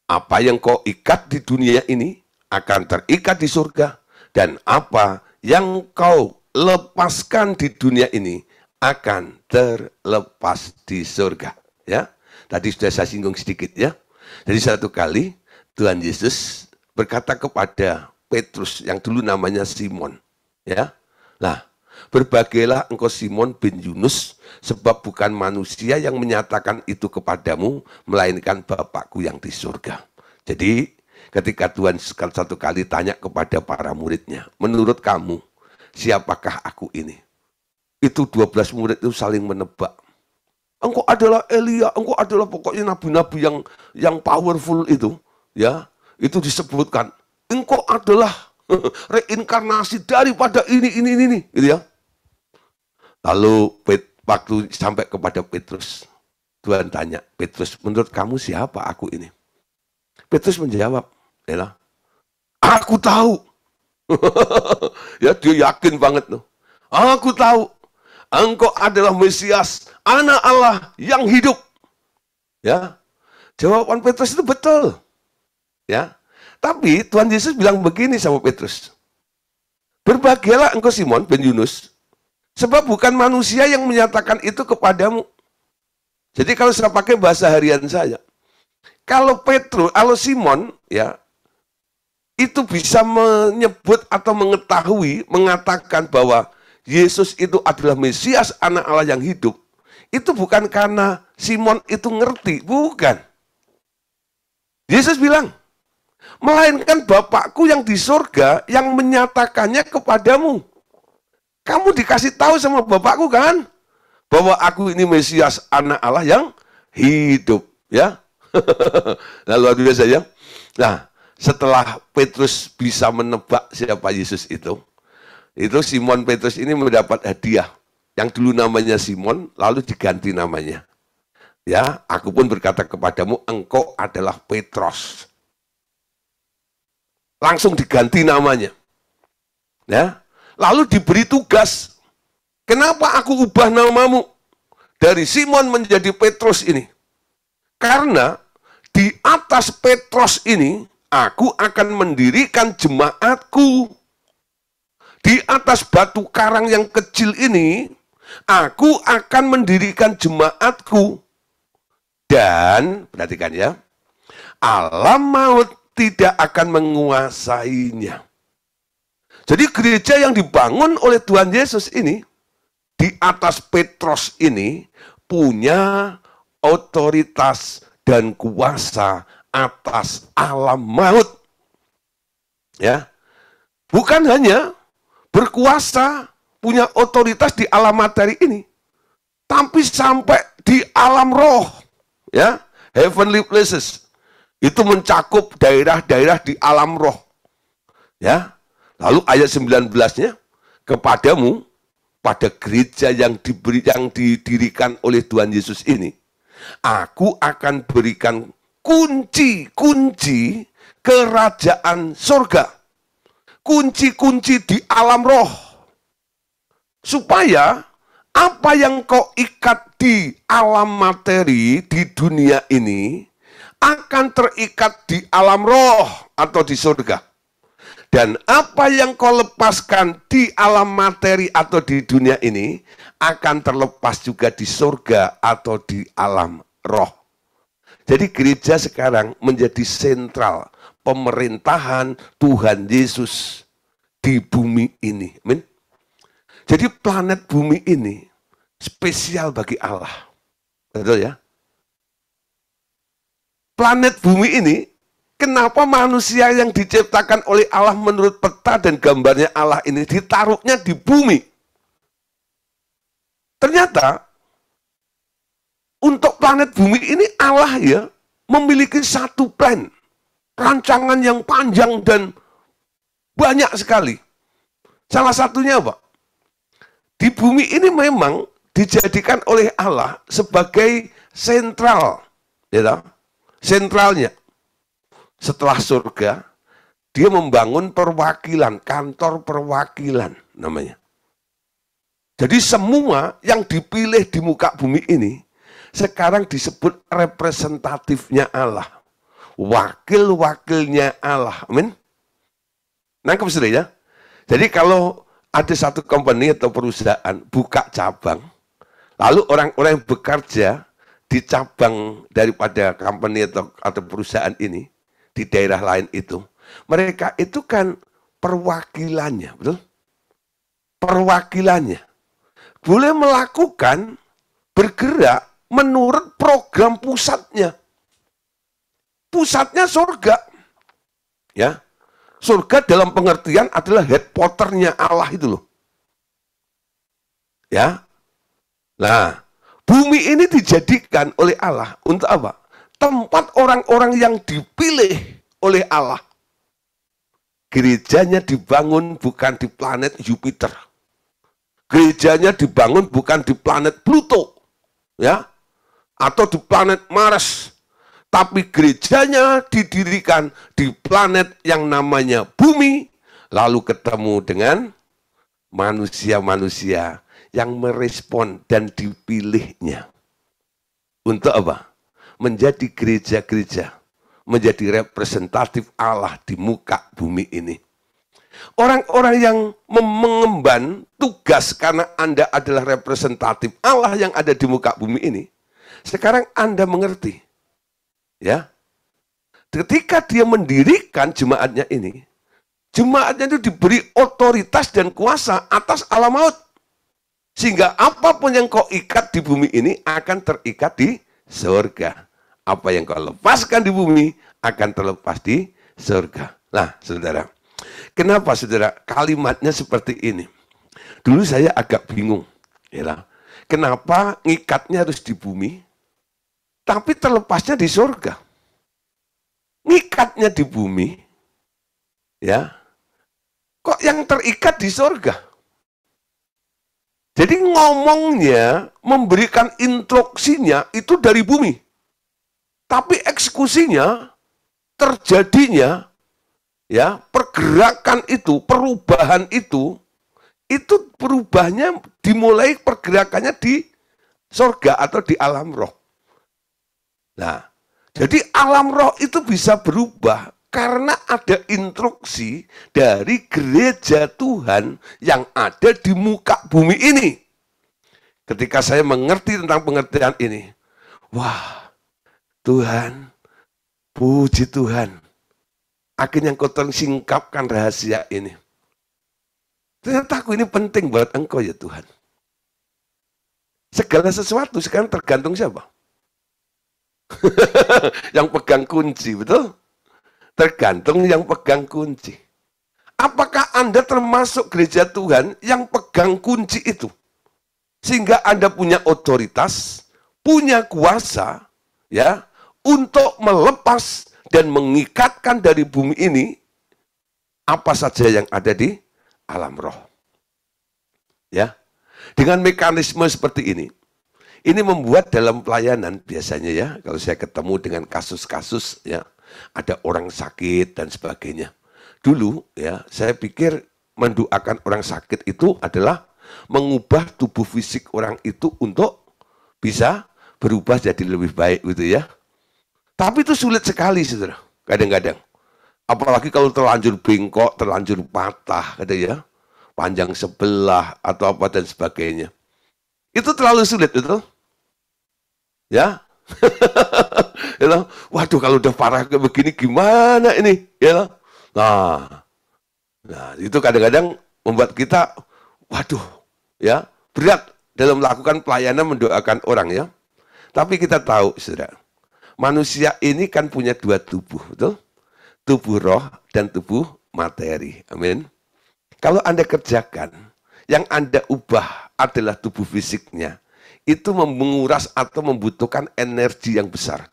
Apa yang kau ikat di dunia ini akan terikat di surga, dan apa yang kau lepaskan di dunia ini akan terlepas di surga. Ya, tadi sudah saya singgung sedikit ya. Jadi satu kali Tuhan Yesus berkata kepada Petrus yang dulu namanya Simon, ya, nah, berbahagialah engkau Simon bin Yunus, sebab bukan manusia yang menyatakan itu kepadamu, melainkan Bapakku yang di surga. Jadi ketika Tuhan satu kali tanya kepada para muridnya, menurut kamu siapakah aku ini? Itu 12 murid itu saling menebak. Engkau adalah Elia, engkau adalah pokoknya nabi-nabi yang powerful itu, ya. Itu disebutkan. Engkau adalah reinkarnasi daripada ini, gitu ya. Lalu waktu sampai kepada Petrus, Tuhan tanya, Petrus, menurut kamu siapa aku ini? Petrus menjawab, ya, aku tahu. Ya, dia yakin banget loh. Aku tahu, engkau adalah Mesias, Anak Allah yang hidup. Ya, jawaban Petrus itu betul. Ya, tapi Tuhan Yesus bilang begini sama Petrus, berbahagialah engkau Simon bin Yunus, sebab bukan manusia yang menyatakan itu kepadamu. Jadi kalau saya pakai bahasa harian saya, kalau Simon, ya, itu bisa menyebut atau mengatakan bahwa Yesus itu adalah Mesias, Anak Allah yang hidup, itu bukan karena Simon itu ngerti, bukan. Yesus bilang, melainkan Bapakku yang di surga yang menyatakannya kepadamu. Kamu dikasih tahu sama Bapakku kan, bahwa aku ini Mesias, Anak Allah yang hidup, ya. Nah, luar biasa ya. Nah, setelah Petrus bisa menebak siapa Yesus itu Simon Petrus ini mendapat hadiah yang dulu namanya Simon, lalu diganti namanya. Ya, aku pun berkata kepadamu, engkau adalah Petrus. Langsung diganti namanya. Ya, lalu diberi tugas. Kenapa aku ubah namamu dari Simon menjadi Petrus ini? Karena di atas Petros ini, aku akan mendirikan jemaatku. Di atas batu karang yang kecil ini, aku akan mendirikan jemaatku. Dan, perhatikan ya, alam maut tidak akan menguasainya. Jadi gereja yang dibangun oleh Tuhan Yesus ini, di atas Petros ini, punya otoritas dan kuasa atas alam maut. Ya, bukan hanya berkuasa, punya otoritas di alam materi ini, tapi sampai di alam roh, ya, heavenly places, itu mencakup daerah-daerah di alam roh. Ya, lalu ayat 19-nya, kepadamu, pada gereja yang didirikan oleh Tuhan Yesus ini, aku akan berikan kunci-kunci kerajaan surga. Kunci-kunci di alam roh. Supaya apa yang kau ikat di alam materi, di dunia ini, akan terikat di alam roh atau di surga. Dan apa yang kau lepaskan di alam materi atau di dunia ini, akan terlepas juga di surga atau di alam roh. Jadi gereja sekarang menjadi sentral pemerintahan Tuhan Yesus di bumi ini. Amin. Jadi planet bumi ini spesial bagi Allah. Betul ya? Planet bumi ini, kenapa manusia yang diciptakan oleh Allah menurut peta dan gambarnya Allah ini ditaruhnya di bumi? Ternyata untuk planet bumi ini Allah ya memiliki satu plan, rancangan yang panjang dan banyak sekali. Salah satunya apa? Di bumi ini memang dijadikan oleh Allah sebagai sentral, ya, sentralnya. Setelah surga, dia membangun perwakilan, kantor perwakilan namanya. Jadi semua yang dipilih di muka bumi ini, sekarang disebut representatifnya Allah. Wakil-wakilnya Allah. Amin. Nangkep sudah ya? Jadi kalau ada satu company atau perusahaan buka cabang, lalu orang-orang yang bekerja di cabang daripada company atau perusahaan ini, di daerah lain itu, mereka itu kan perwakilannya, betul? Perwakilannya. Boleh melakukan, bergerak menurut program pusatnya. Pusatnya surga. Ya. Surga dalam pengertian adalah headquarternya Allah itu loh. Ya. Nah, bumi ini dijadikan oleh Allah untuk apa? Tempat orang-orang yang dipilih oleh Allah. Gerejanya dibangun bukan di planet Jupiter. Gerejanya dibangun bukan di planet Pluto. Ya. Atau di planet Mars. Tapi gerejanya didirikan di planet yang namanya bumi, lalu ketemu dengan manusia-manusia yang merespon dan dipilihnya. Untuk apa? Menjadi gereja-gereja, menjadi representatif Allah di muka bumi ini. Orang-orang yang mengemban tugas karena Anda adalah representatif Allah yang ada di muka bumi ini, sekarang Anda mengerti. Ya, ketika dia mendirikan jemaatnya ini, jemaatnya itu diberi otoritas dan kuasa atas alam maut. Sehingga apapun yang kau ikat di bumi ini akan terikat di surga. Apa yang kau lepaskan di bumi akan terlepas di surga. Nah, saudara, kenapa saudara kalimatnya seperti ini? Dulu saya agak bingung. Ya, kenapa ngikatnya harus di bumi? Tapi terlepasnya di surga. Ngikatnya di bumi, ya, kok yang terikat di surga? Jadi ngomongnya, memberikan instruksinya itu dari bumi. Tapi eksekusinya, terjadinya, ya, pergerakan itu, perubahan itu perubahannya dimulai pergerakannya di surga atau di alam roh. Nah, Jadi alam roh itu bisa berubah karena ada instruksi dari gereja Tuhan yang ada di muka bumi ini. Ketika saya mengerti tentang pengertian ini, wah, Tuhan, puji Tuhan, akhirnya engkau tersingkapkan rahasia ini. Ternyata aku ini penting buat engkau ya Tuhan. Segala sesuatu sekarang tergantung siapa? Yang pegang kunci, betul? Tergantung yang pegang kunci. Apakah Anda termasuk gereja Tuhan yang pegang kunci itu? Sehingga Anda punya otoritas, punya kuasa, ya, untuk melepas dan mengikatkan dari bumi ini apa saja yang ada di alam roh. Ya. Dengan mekanisme seperti ini membuat dalam pelayanan biasanya ya, kalau saya ketemu dengan kasus-kasus ya, ada orang sakit dan sebagainya. Dulu ya, saya pikir mendoakan orang sakit itu adalah mengubah tubuh fisik orang itu untuk bisa berubah jadi lebih baik gitu ya. Tapi itu sulit sekali saudara, kadang-kadang. Apalagi kalau terlanjur bengkok, terlanjur patah, kata ya, panjang sebelah atau apa dan sebagainya. Itu terlalu sulit, betul? Ya, waduh kalau udah parah kayak begini gimana ini? Ya, nah itu kadang-kadang membuat kita, waduh, ya berat dalam melakukan pelayanan mendoakan orang ya. Tapi kita tahu, saudara, manusia ini kan punya dua tubuh, betul? Tubuh roh dan tubuh materi. Amin. Kalau Anda kerjakan, yang Anda ubah adalah tubuh fisiknya, itu menguras atau membutuhkan energi yang besar.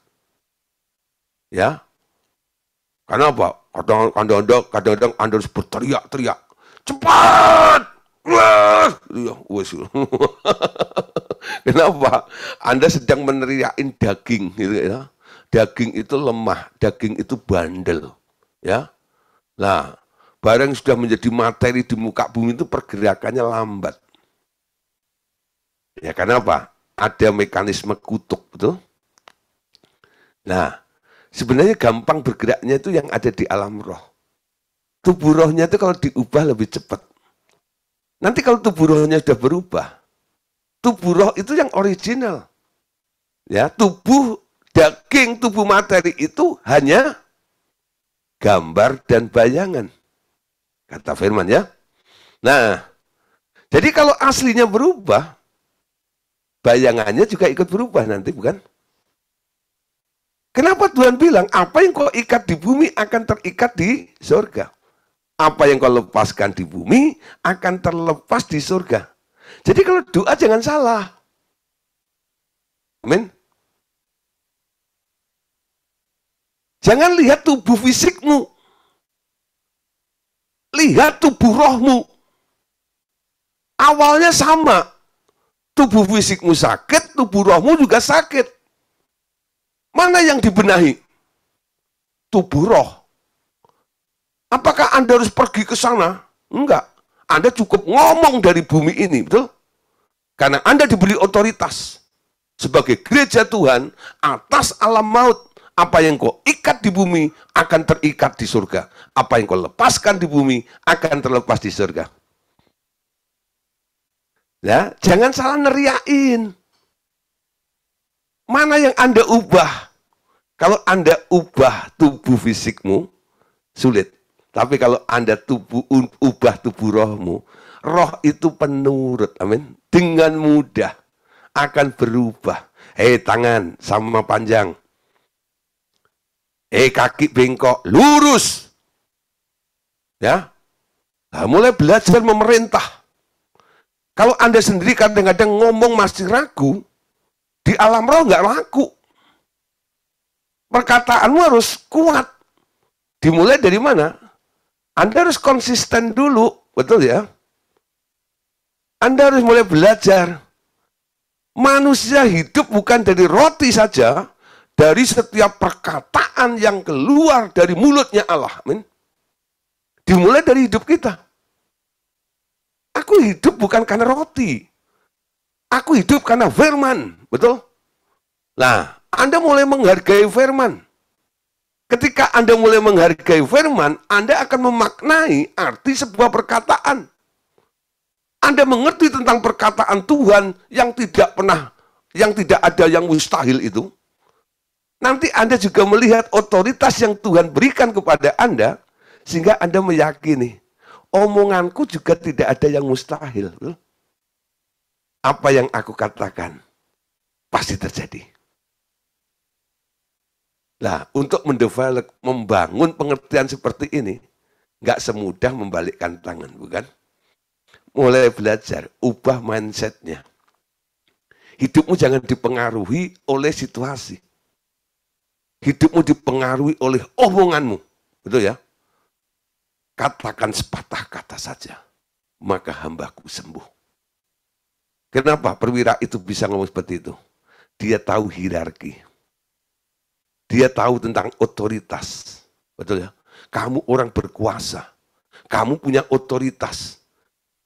Ya. Karena apa? Kadang-kadang Anda harus berteriak-teriak. Cepat! Wah! Kenapa? Anda sedang meneriakin daging gitu ya. Daging itu lemah, daging itu bandel. Ya. Nah, barang sudah menjadi materi di muka bumi itu pergerakannya lambat. Ya, karena apa? Ada mekanisme kutuk, betul? Nah, sebenarnya gampang bergeraknya itu yang ada di alam roh. Tubuh rohnya itu kalau diubah lebih cepat. Nanti kalau tubuh rohnya sudah berubah, tubuh roh itu yang original. Ya, tubuh daging, tubuh materi itu hanya gambar dan bayangan. Kata firman ya. Nah, jadi kalau aslinya berubah, bayangannya juga ikut berubah nanti, bukan? Kenapa Tuhan bilang, apa yang kau ikat di bumi akan terikat di surga. Apa yang kau lepaskan di bumi akan terlepas di surga. Jadi kalau doa jangan salah. Amin. Jangan lihat tubuh fisikmu. Lihat tubuh rohmu. Awalnya sama. Tubuh fisikmu sakit, tubuh rohmu juga sakit. Mana yang dibenahi? Tubuh roh. Apakah Anda harus pergi ke sana? Enggak. Anda cukup ngomong dari bumi ini, betul? Karena Anda diberi otoritas sebagai gereja Tuhan atas alam maut. Apa yang kau ikat di bumi akan terikat di surga. Apa yang kau lepaskan di bumi akan terlepas di surga. Ya, jangan salah neriain. Mana yang Anda ubah? Kalau Anda ubah tubuh fisikmu, sulit. Tapi kalau Anda ubah tubuh rohmu, roh itu penurut, amin. Dengan mudah akan berubah. Hei tangan sama panjang. Kaki bengkok, lurus. Ya. Nah, mulai belajar memerintah. Kalau Anda sendiri kadang-kadang ngomong masih ragu, di alam roh nggak laku. Perkataanmu harus kuat. Dimulai dari mana? Anda harus konsisten dulu, betul ya? Anda harus mulai belajar. Manusia hidup bukan dari roti saja, dari setiap perkataan yang keluar dari mulutnya Allah. Amin. Dimulai dari hidup kita. Aku hidup bukan karena roti. Aku hidup karena firman. Betul? Nah, Anda mulai menghargai firman. Ketika Anda mulai menghargai firman, Anda akan memaknai arti sebuah perkataan. Anda mengerti tentang perkataan Tuhan yang tidak ada yang mustahil itu. Nanti Anda juga melihat otoritas yang Tuhan berikan kepada Anda, sehingga Anda meyakini, omonganku juga tidak ada yang mustahil. Apa yang aku katakan, pasti terjadi. Nah, untuk membangun pengertian seperti ini, nggak semudah membalikkan tangan, bukan? Mulai belajar, ubah mindsetnya. Hidupmu jangan dipengaruhi oleh situasi. Hidupmu dipengaruhi oleh omonganmu. Betul ya? Katakan sepatah kata saja, maka hambaku sembuh. Kenapa perwira itu bisa ngomong seperti itu? Dia tahu hierarki. Dia tahu tentang otoritas. Betul ya? Kamu orang berkuasa. Kamu punya otoritas.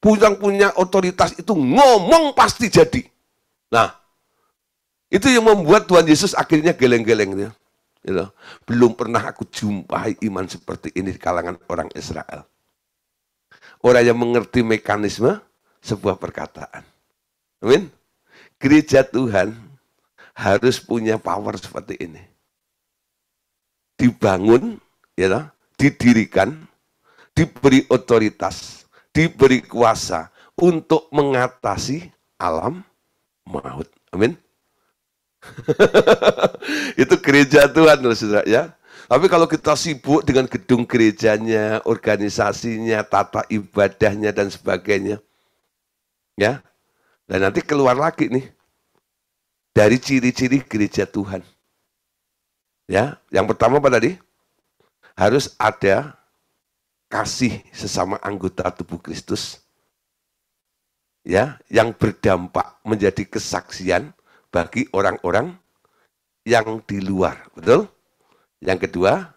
Punya otoritas itu ngomong pasti jadi. Nah, itu yang membuat Tuhan Yesus akhirnya geleng-geleng. Ya. Belum pernah aku jumpai iman seperti ini di kalangan orang Israel. Orang yang mengerti mekanisme sebuah perkataan. Amin. Gereja Tuhan harus punya power seperti ini. Dibangun, ya, didirikan, diberi otoritas, diberi kuasa untuk mengatasi alam maut. Amin. Itu gereja Tuhan, saudara ya. Tapi kalau kita sibuk dengan gedung gerejanya, organisasinya, tata ibadahnya dan sebagainya, ya, dan nanti keluar lagi nih dari ciri-ciri gereja Tuhan. Ya, yang pertama apa tadi? Harus ada kasih sesama anggota tubuh Kristus. Ya, yang berdampak menjadi kesaksian bagi orang-orang yang di luar, betul? Yang kedua,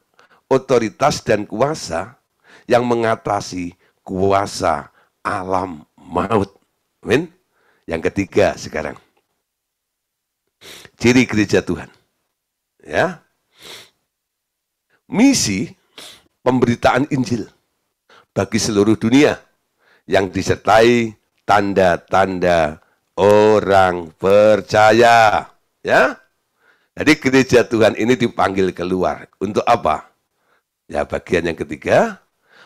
otoritas dan kuasa yang mengatasi kuasa alam maut. Amin. Yang ketiga sekarang, ciri gereja Tuhan. Ya. Misi pemberitaan Injil bagi seluruh dunia yang disertai tanda-tanda orang percaya. Ya. Jadi gereja Tuhan ini dipanggil keluar. Untuk apa? Ya, bagian yang ketiga,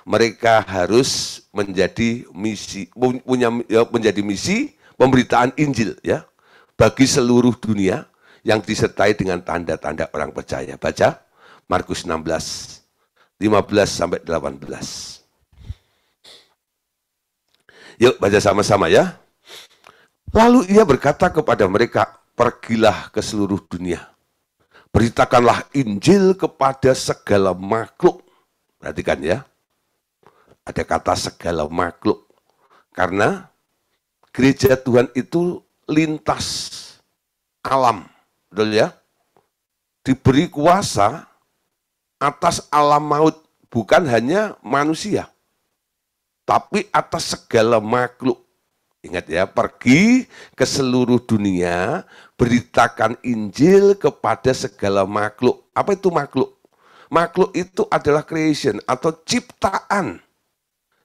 mereka harus menjadi misi pemberitaan Injil ya bagi seluruh dunia yang disertai dengan tanda-tanda orang percaya. Baca Markus 16, 15 sampai 18. Yuk baca sama-sama ya. Lalu ia berkata kepada mereka, pergilah ke seluruh dunia. Beritakanlah Injil kepada segala makhluk. Perhatikan ya. Ada kata segala makhluk. Karena gereja Tuhan itu lintas alam. Betul ya? Diberi kuasa atas alam maut, bukan hanya manusia, tapi atas segala makhluk. Ingat ya, pergi ke seluruh dunia, beritakan Injil kepada segala makhluk. Apa itu makhluk? Makhluk itu adalah creation atau ciptaan.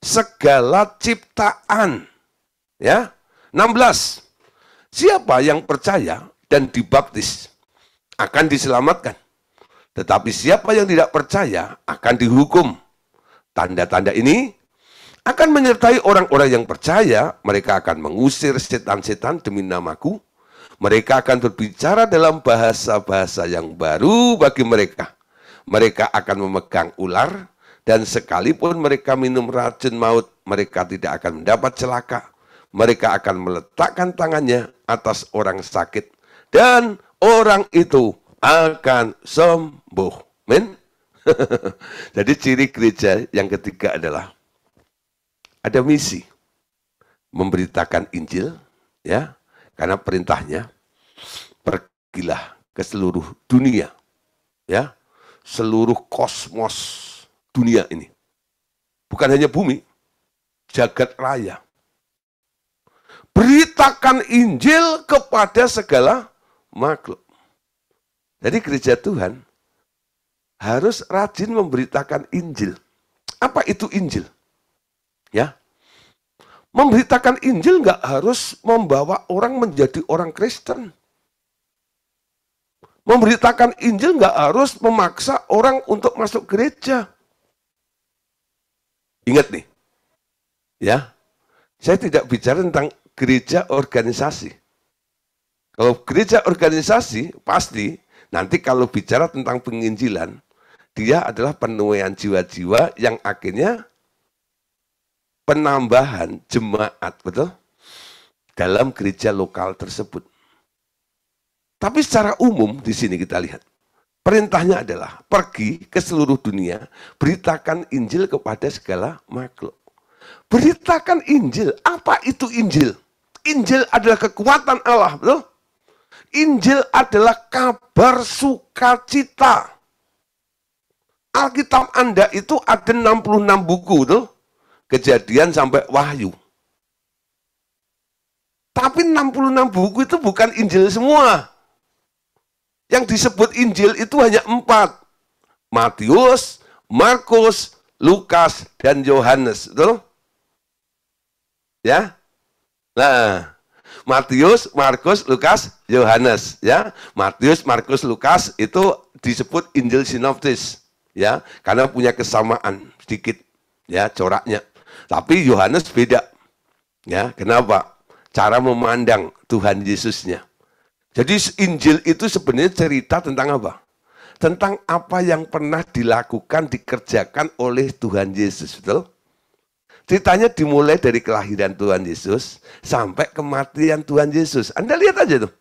Segala ciptaan. Ya. 16. Siapa yang percaya dan dibaptis akan diselamatkan. Tetapi siapa yang tidak percaya akan dihukum. Tanda-tanda ini akan menyertai orang-orang yang percaya. Mereka akan mengusir setan-setan demi namaku. Mereka akan berbicara dalam bahasa-bahasa yang baru bagi mereka. Mereka akan memegang ular, dan sekalipun mereka minum racun maut, mereka tidak akan mendapat celaka. Mereka akan meletakkan tangannya atas orang sakit, dan orang itu akan sembuh. Amin. Jadi ciri gereja yang ketiga adalah ada misi memberitakan Injil, ya, karena perintahnya pergilah ke seluruh dunia, ya, seluruh kosmos dunia ini, bukan hanya bumi, jagat raya. Beritakan Injil kepada segala makhluk. Jadi gereja Tuhan harus rajin memberitakan Injil. Apa itu Injil? Ya, memberitakan Injil nggak harus membawa orang menjadi orang Kristen. Memberitakan Injil nggak harus memaksa orang untuk masuk gereja. Ingat nih, ya, saya tidak bicara tentang gereja organisasi. Kalau gereja organisasi, pasti nanti kalau bicara tentang penginjilan, dia adalah penuaian jiwa-jiwa yang akhirnya penambahan jemaat, betul? Dalam gereja lokal tersebut. Tapi secara umum di sini kita lihat, perintahnya adalah pergi ke seluruh dunia, beritakan Injil kepada segala makhluk. Beritakan Injil. Apa itu Injil? Injil adalah kekuatan Allah, betul? Injil adalah kabar sukacita. Alkitab Anda itu ada 66 buku, betul? Kejadian sampai Wahyu. Tapi 66 buku itu bukan Injil semua. Yang disebut Injil itu hanya 4. Matius, Markus, Lukas, dan Yohanes. Betul? Ya. Nah, Matius, Markus, Lukas, Yohanes. Ya. Matius, Markus, Lukas itu disebut Injil sinoptis. Ya, karena punya kesamaan sedikit. Ya, coraknya. Tapi Yohanes beda. Ya, kenapa? Cara memandang Tuhan Yesusnya. Jadi Injil itu sebenarnya cerita tentang apa? Tentang apa yang pernah dilakukan, dikerjakan oleh Tuhan Yesus, betul? Ceritanya dimulai dari kelahiran Tuhan Yesus sampai kematian Tuhan Yesus. Anda lihat aja tuh.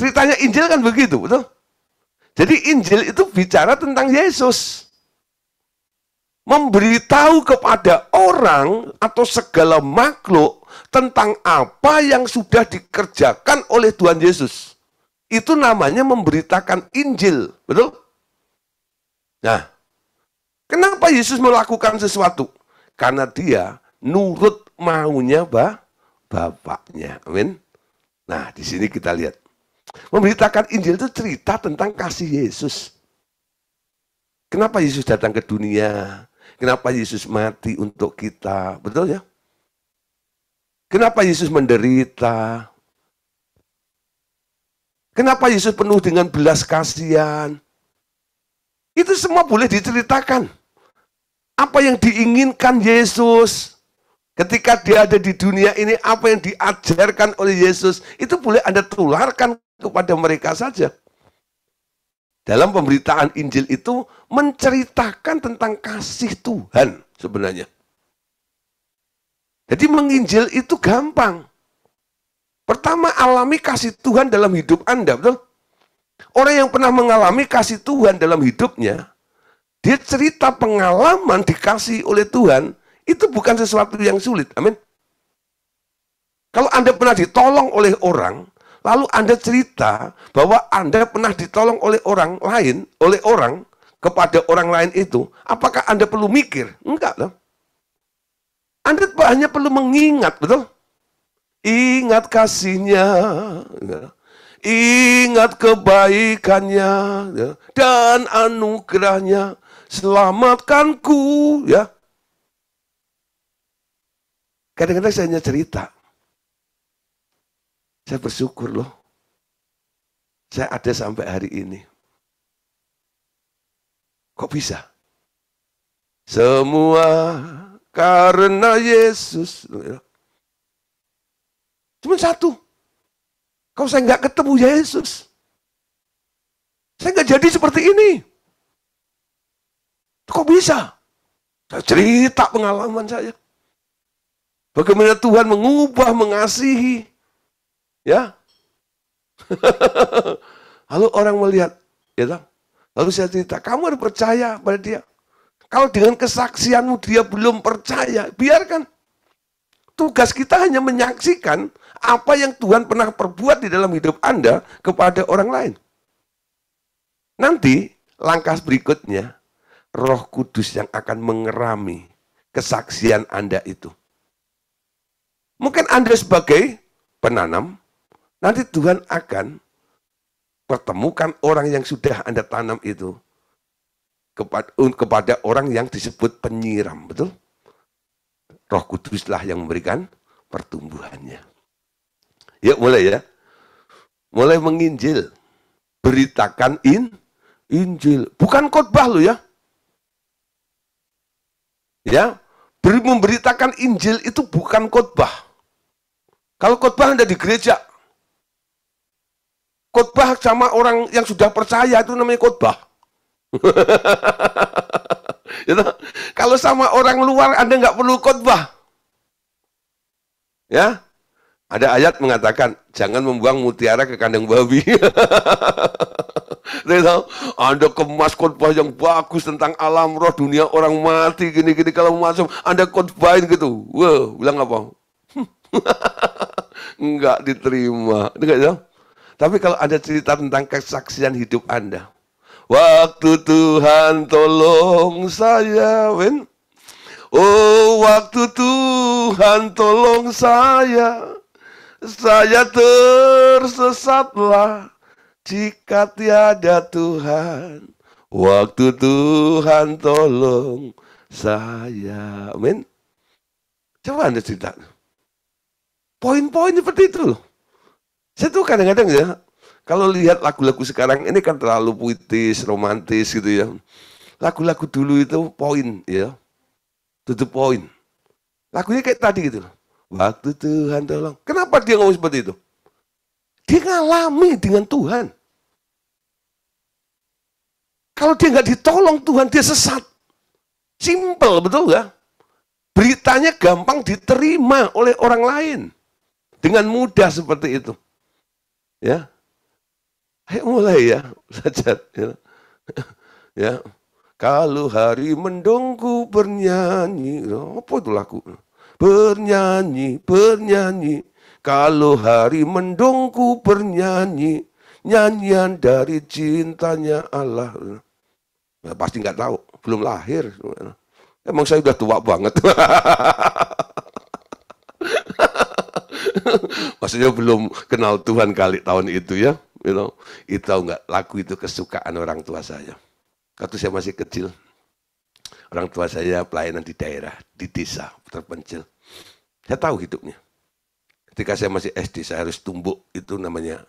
Ceritanya Injil kan begitu, betul? Jadi Injil itu bicara tentang Yesus. Memberitahu kepada orang atau segala makhluk tentang apa yang sudah dikerjakan oleh Tuhan Yesus. Itu namanya memberitakan Injil, betul? Nah, kenapa Yesus melakukan sesuatu? Karena dia nurut maunya Bapaknya. Amin. Nah, di sini kita lihat. Memberitakan Injil itu cerita tentang kasih Yesus. Kenapa Yesus datang ke dunia? Kenapa Yesus mati untuk kita? Betul ya? Kenapa Yesus menderita? Kenapa Yesus penuh dengan belas kasihan? Itu semua boleh diceritakan. Apa yang diinginkan Yesus ketika dia ada di dunia ini, apa yang diajarkan oleh Yesus, itu boleh Anda tularkan kepada mereka saja. Dalam pemberitaan Injil itu menceritakan tentang kasih Tuhan sebenarnya. Jadi menginjil itu gampang. Pertama, alami kasih Tuhan dalam hidup Anda, betul? Orang yang pernah mengalami kasih Tuhan dalam hidupnya, dia cerita pengalaman dikasih oleh Tuhan, itu bukan sesuatu yang sulit, amin. Kalau Anda pernah ditolong oleh orang, lalu Anda cerita bahwa Anda pernah ditolong oleh orang lain, kepada orang lain itu, apakah Anda perlu mikir? Enggak loh. Anda hanya perlu mengingat, betul? Ingat kasihnya, ingat kebaikannya, dan anugerahnya, selamatkanku, ya. Kadang-kadang saya hanya cerita. Saya bersyukur loh. Saya ada sampai hari ini. Kok bisa? Semua karena Yesus. Cuma satu. Kalau saya nggak ketemu Yesus, saya nggak jadi seperti ini. Kok bisa? Saya cerita pengalaman saya. Bagaimana Tuhan mengubah, mengasihi. Ya. Lalu orang melihat, ya, lalu saya cerita, kamu harus percaya pada dia. Kalau dengan kesaksianmu dia belum percaya, biarkan. Tugas kita hanya menyaksikan apa yang Tuhan pernah perbuat di dalam hidup Anda kepada orang lain. Nanti langkah berikutnya, Roh Kudus yang akan mengerami kesaksian Anda itu. Mungkin Anda sebagai penanam, nanti Tuhan akan pertemukan orang yang sudah Anda tanam itu kepada orang yang disebut penyiram, betul? Roh Kuduslah yang memberikan pertumbuhannya. Ya, mulai ya. Mulai menginjil. Beritakan Injil. Bukan khotbah lo ya. Ya, memberitakan Injil itu bukan khotbah. Kalau khotbah Anda di gereja, khotbah sama orang yang sudah percaya itu namanya khotbah. Kalau sama orang luar Anda nggak perlu khotbah. Ya, ada ayat mengatakan jangan membuang mutiara ke kandang babi. Anda kemas khotbah yang bagus tentang alam roh, dunia orang mati, gini-gini, kalau masuk Anda khotbahin gitu. Wah, bilang apa? Enggak diterima. Tapi kalau ada cerita tentang kesaksian hidup Anda. Waktu Tuhan tolong saya, oh waktu Tuhan tolong saya tersesatlah. Jika tiada Tuhan, waktu Tuhan tolong saya. Amin. Coba Anda cerita. Poin-poin seperti itu loh. Saya tuh kadang-kadang ya, kalau lihat lagu-lagu sekarang ini kan terlalu puitis, romantis gitu ya. Lagu-lagu dulu itu poin ya. Tutup poin. Lagunya kayak tadi gitu loh. Waktu Tuhan tolong. Kenapa dia ngomong seperti itu? Dia ngalami dengan Tuhan. Kalau dia nggak ditolong Tuhan, dia sesat. Simple, betul nggak? Beritanya gampang diterima oleh orang lain. Dengan mudah seperti itu. Ya, ayo mulai ya, belajar. Ya, kalau hari mendungku bernyanyi, apa itu lagu? Bernyanyi, bernyanyi. Kalau hari mendungku bernyanyi, nyanyian dari cintanya Allah. Ya, pasti nggak tahu, belum lahir. Emang saya udah tua banget. Maksudnya belum kenal Tuhan kali tahun itu ya. Itu tahu nggak, lagu itu kesukaan orang tua saya. Waktu saya masih kecil, orang tua saya pelayanan di daerah, di desa terpencil. Saya tahu hidupnya. Ketika saya masih SD, saya harus tumbuk, itu namanya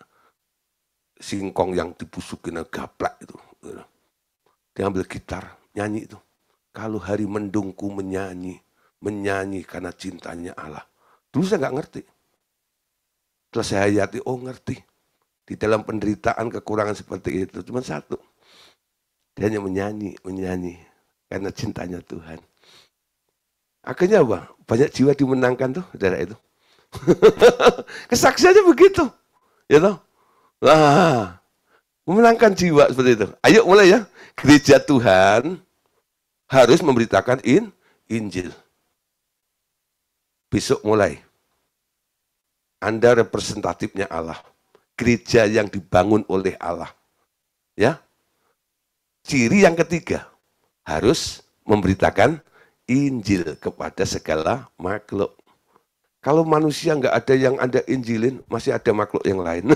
singkong yang dibusukin gaplak itu. Dia ambil gitar, nyanyi itu. Kalau hari mendungku menyanyi, menyanyi karena cintanya Allah. Dulu saya nggak ngerti. Setelah saya hayati, oh ngerti. Di dalam penderitaan kekurangan seperti itu, cuma satu. Dia hanya menyanyi, menyanyi. Karena cintanya Tuhan. Akhirnya apa? Banyak jiwa dimenangkan tuh, daerah itu. Kesaksiannya begitu. Ya toh? Nah, memenangkan jiwa seperti itu. Ayo mulai ya. Gereja Tuhan harus memberitakan Injil. Besok mulai. Anda representatifnya Allah. Gereja yang dibangun oleh Allah. Ya. Ciri yang ketiga, harus memberitakan Injil kepada segala makhluk. Kalau manusia nggak ada yang Anda injilin, masih ada makhluk yang lain.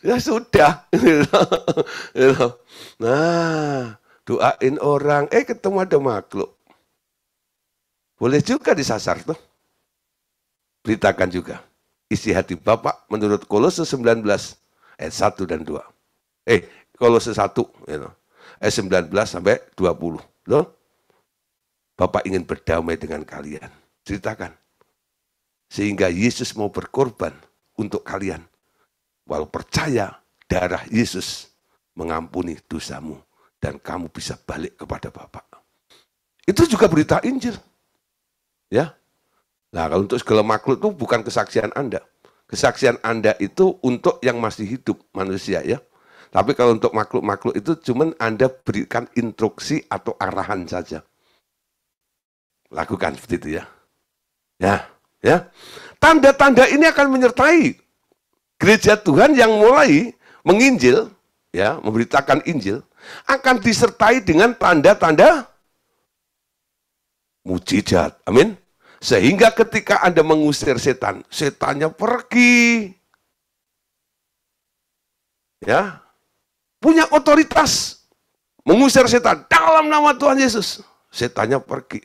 Ya sudah. Nah, doain orang, ketemu ada makhluk. Boleh juga disasar tuh. Beritakan juga. Isi hati Bapak menurut Kolose 19 ayat 1 dan 2. Kolose 1 ayat 19 sampai 20. Loh? Bapak ingin berdamai dengan kalian. Ceritakan. Sehingga Yesus mau berkorban untuk kalian. Walau percaya darah Yesus mengampuni dosamu. Dan kamu bisa balik kepada Bapak. Itu juga berita Injil. Ya. Nah, kalau untuk segala makhluk itu bukan kesaksian Anda. Kesaksian Anda itu untuk yang masih hidup manusia ya. Tapi kalau untuk makhluk-makhluk itu cuman Anda berikan instruksi atau arahan saja. Lakukan seperti itu ya. Ya. Tanda-tanda ini akan menyertai gereja Tuhan yang mulai menginjil, ya, memberitakan Injil, akan disertai dengan tanda-tanda mujizat. Amin. Sehingga ketika Anda mengusir setan, setannya pergi. Ya, punya otoritas mengusir setan dalam nama Tuhan Yesus. Setannya pergi.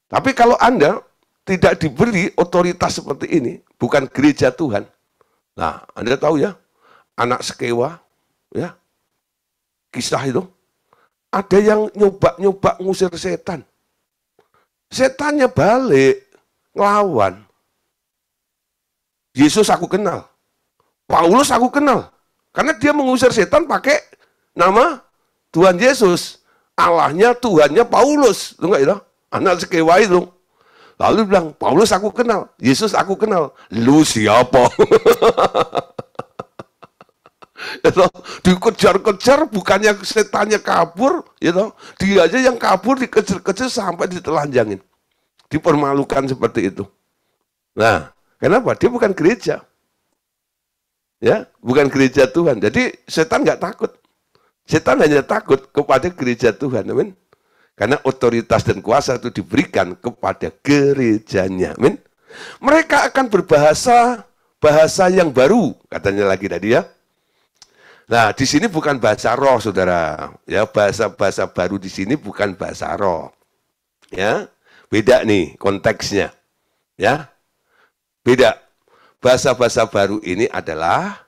Tapi kalau Anda tidak diberi otoritas seperti ini, bukan gereja Tuhan. Nah, Anda tahu ya, anak Skewa, ya, kisah itu, ada yang nyoba-nyoba ngusir setan. Setannya balik, ngelawan. Yesus aku kenal. Paulus aku kenal. Karena dia mengusir setan pakai nama Tuhan Yesus. Allahnya, Tuhannya Paulus. Itu enggak itu? Anak Skewa itu. Lalu bilang, Paulus aku kenal. Yesus aku kenal. Lu siapa? Dikejar-kejar, bukannya setannya kabur, gitu. Dia aja yang kabur, dikejar-kejar sampai ditelanjangin. Dipermalukan seperti itu. Nah, kenapa? Dia bukan gereja. Ya, bukan gereja Tuhan. Jadi setan nggak takut. Setan hanya takut kepada gereja Tuhan. Amin. Karena otoritas dan kuasa itu diberikan kepada gerejanya. Amin. Mereka akan berbahasa bahasa yang baru, katanya lagi tadi ya. Nah, di sini bukan bahasa roh, saudara. Ya, bahasa-bahasa baru di sini bukan bahasa roh. Ya, beda nih konteksnya. Ya, beda. Bahasa-bahasa baru ini adalah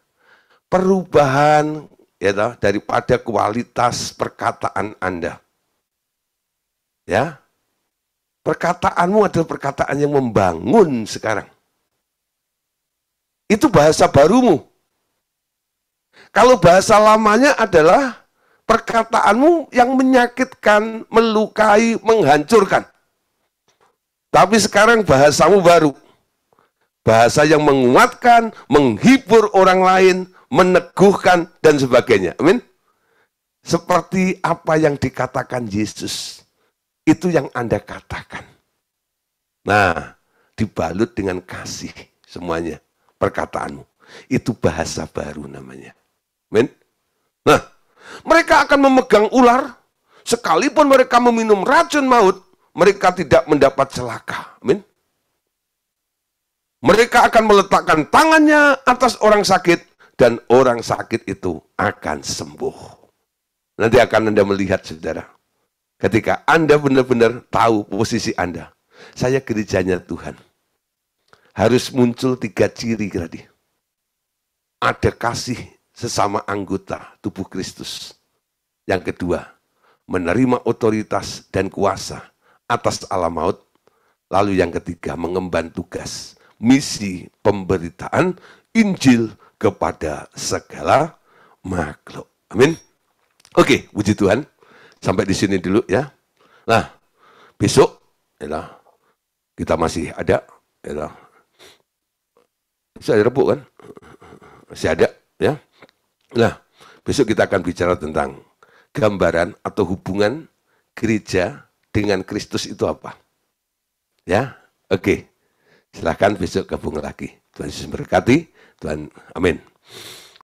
perubahan ya, daripada kualitas perkataan Anda. Ya, perkataanmu adalah perkataan yang membangun sekarang. Itu bahasa barumu. Kalau bahasa lamanya adalah perkataanmu yang menyakitkan, melukai, menghancurkan. Tapi sekarang bahasamu baru. Bahasa yang menguatkan, menghibur orang lain, meneguhkan, dan sebagainya. Amin. Seperti apa yang dikatakan Yesus. Itu yang Anda katakan. Nah, dibalut dengan kasih semuanya. Perkataanmu. Itu bahasa baru namanya. Amin. Nah, mereka akan memegang ular, sekalipun mereka meminum racun maut, mereka tidak mendapat celaka. Amin. Mereka akan meletakkan tangannya atas orang sakit, dan orang sakit itu akan sembuh. Nanti akan Anda melihat, saudara. Ketika Anda benar-benar tahu posisi Anda, saya gerejanya Tuhan. Harus muncul 3 ciri tadi. Ada kasih sesama anggota tubuh Kristus. Yang kedua, menerima otoritas dan kuasa atas alam maut. Lalu yang ketiga, mengemban tugas, misi pemberitaan Injil kepada segala makhluk. Amin. Oke, puji Tuhan. Sampai di sini dulu ya. Nah, besok ya, kita masih ada. Ya, masih ada Rebu kan? Masih ada ya. Nah, besok kita akan bicara tentang gambaran atau hubungan gereja dengan Kristus itu apa. Ya, oke. Silahkan besok gabung lagi. Tuhan Yesus memberkati. Tuhan, amin.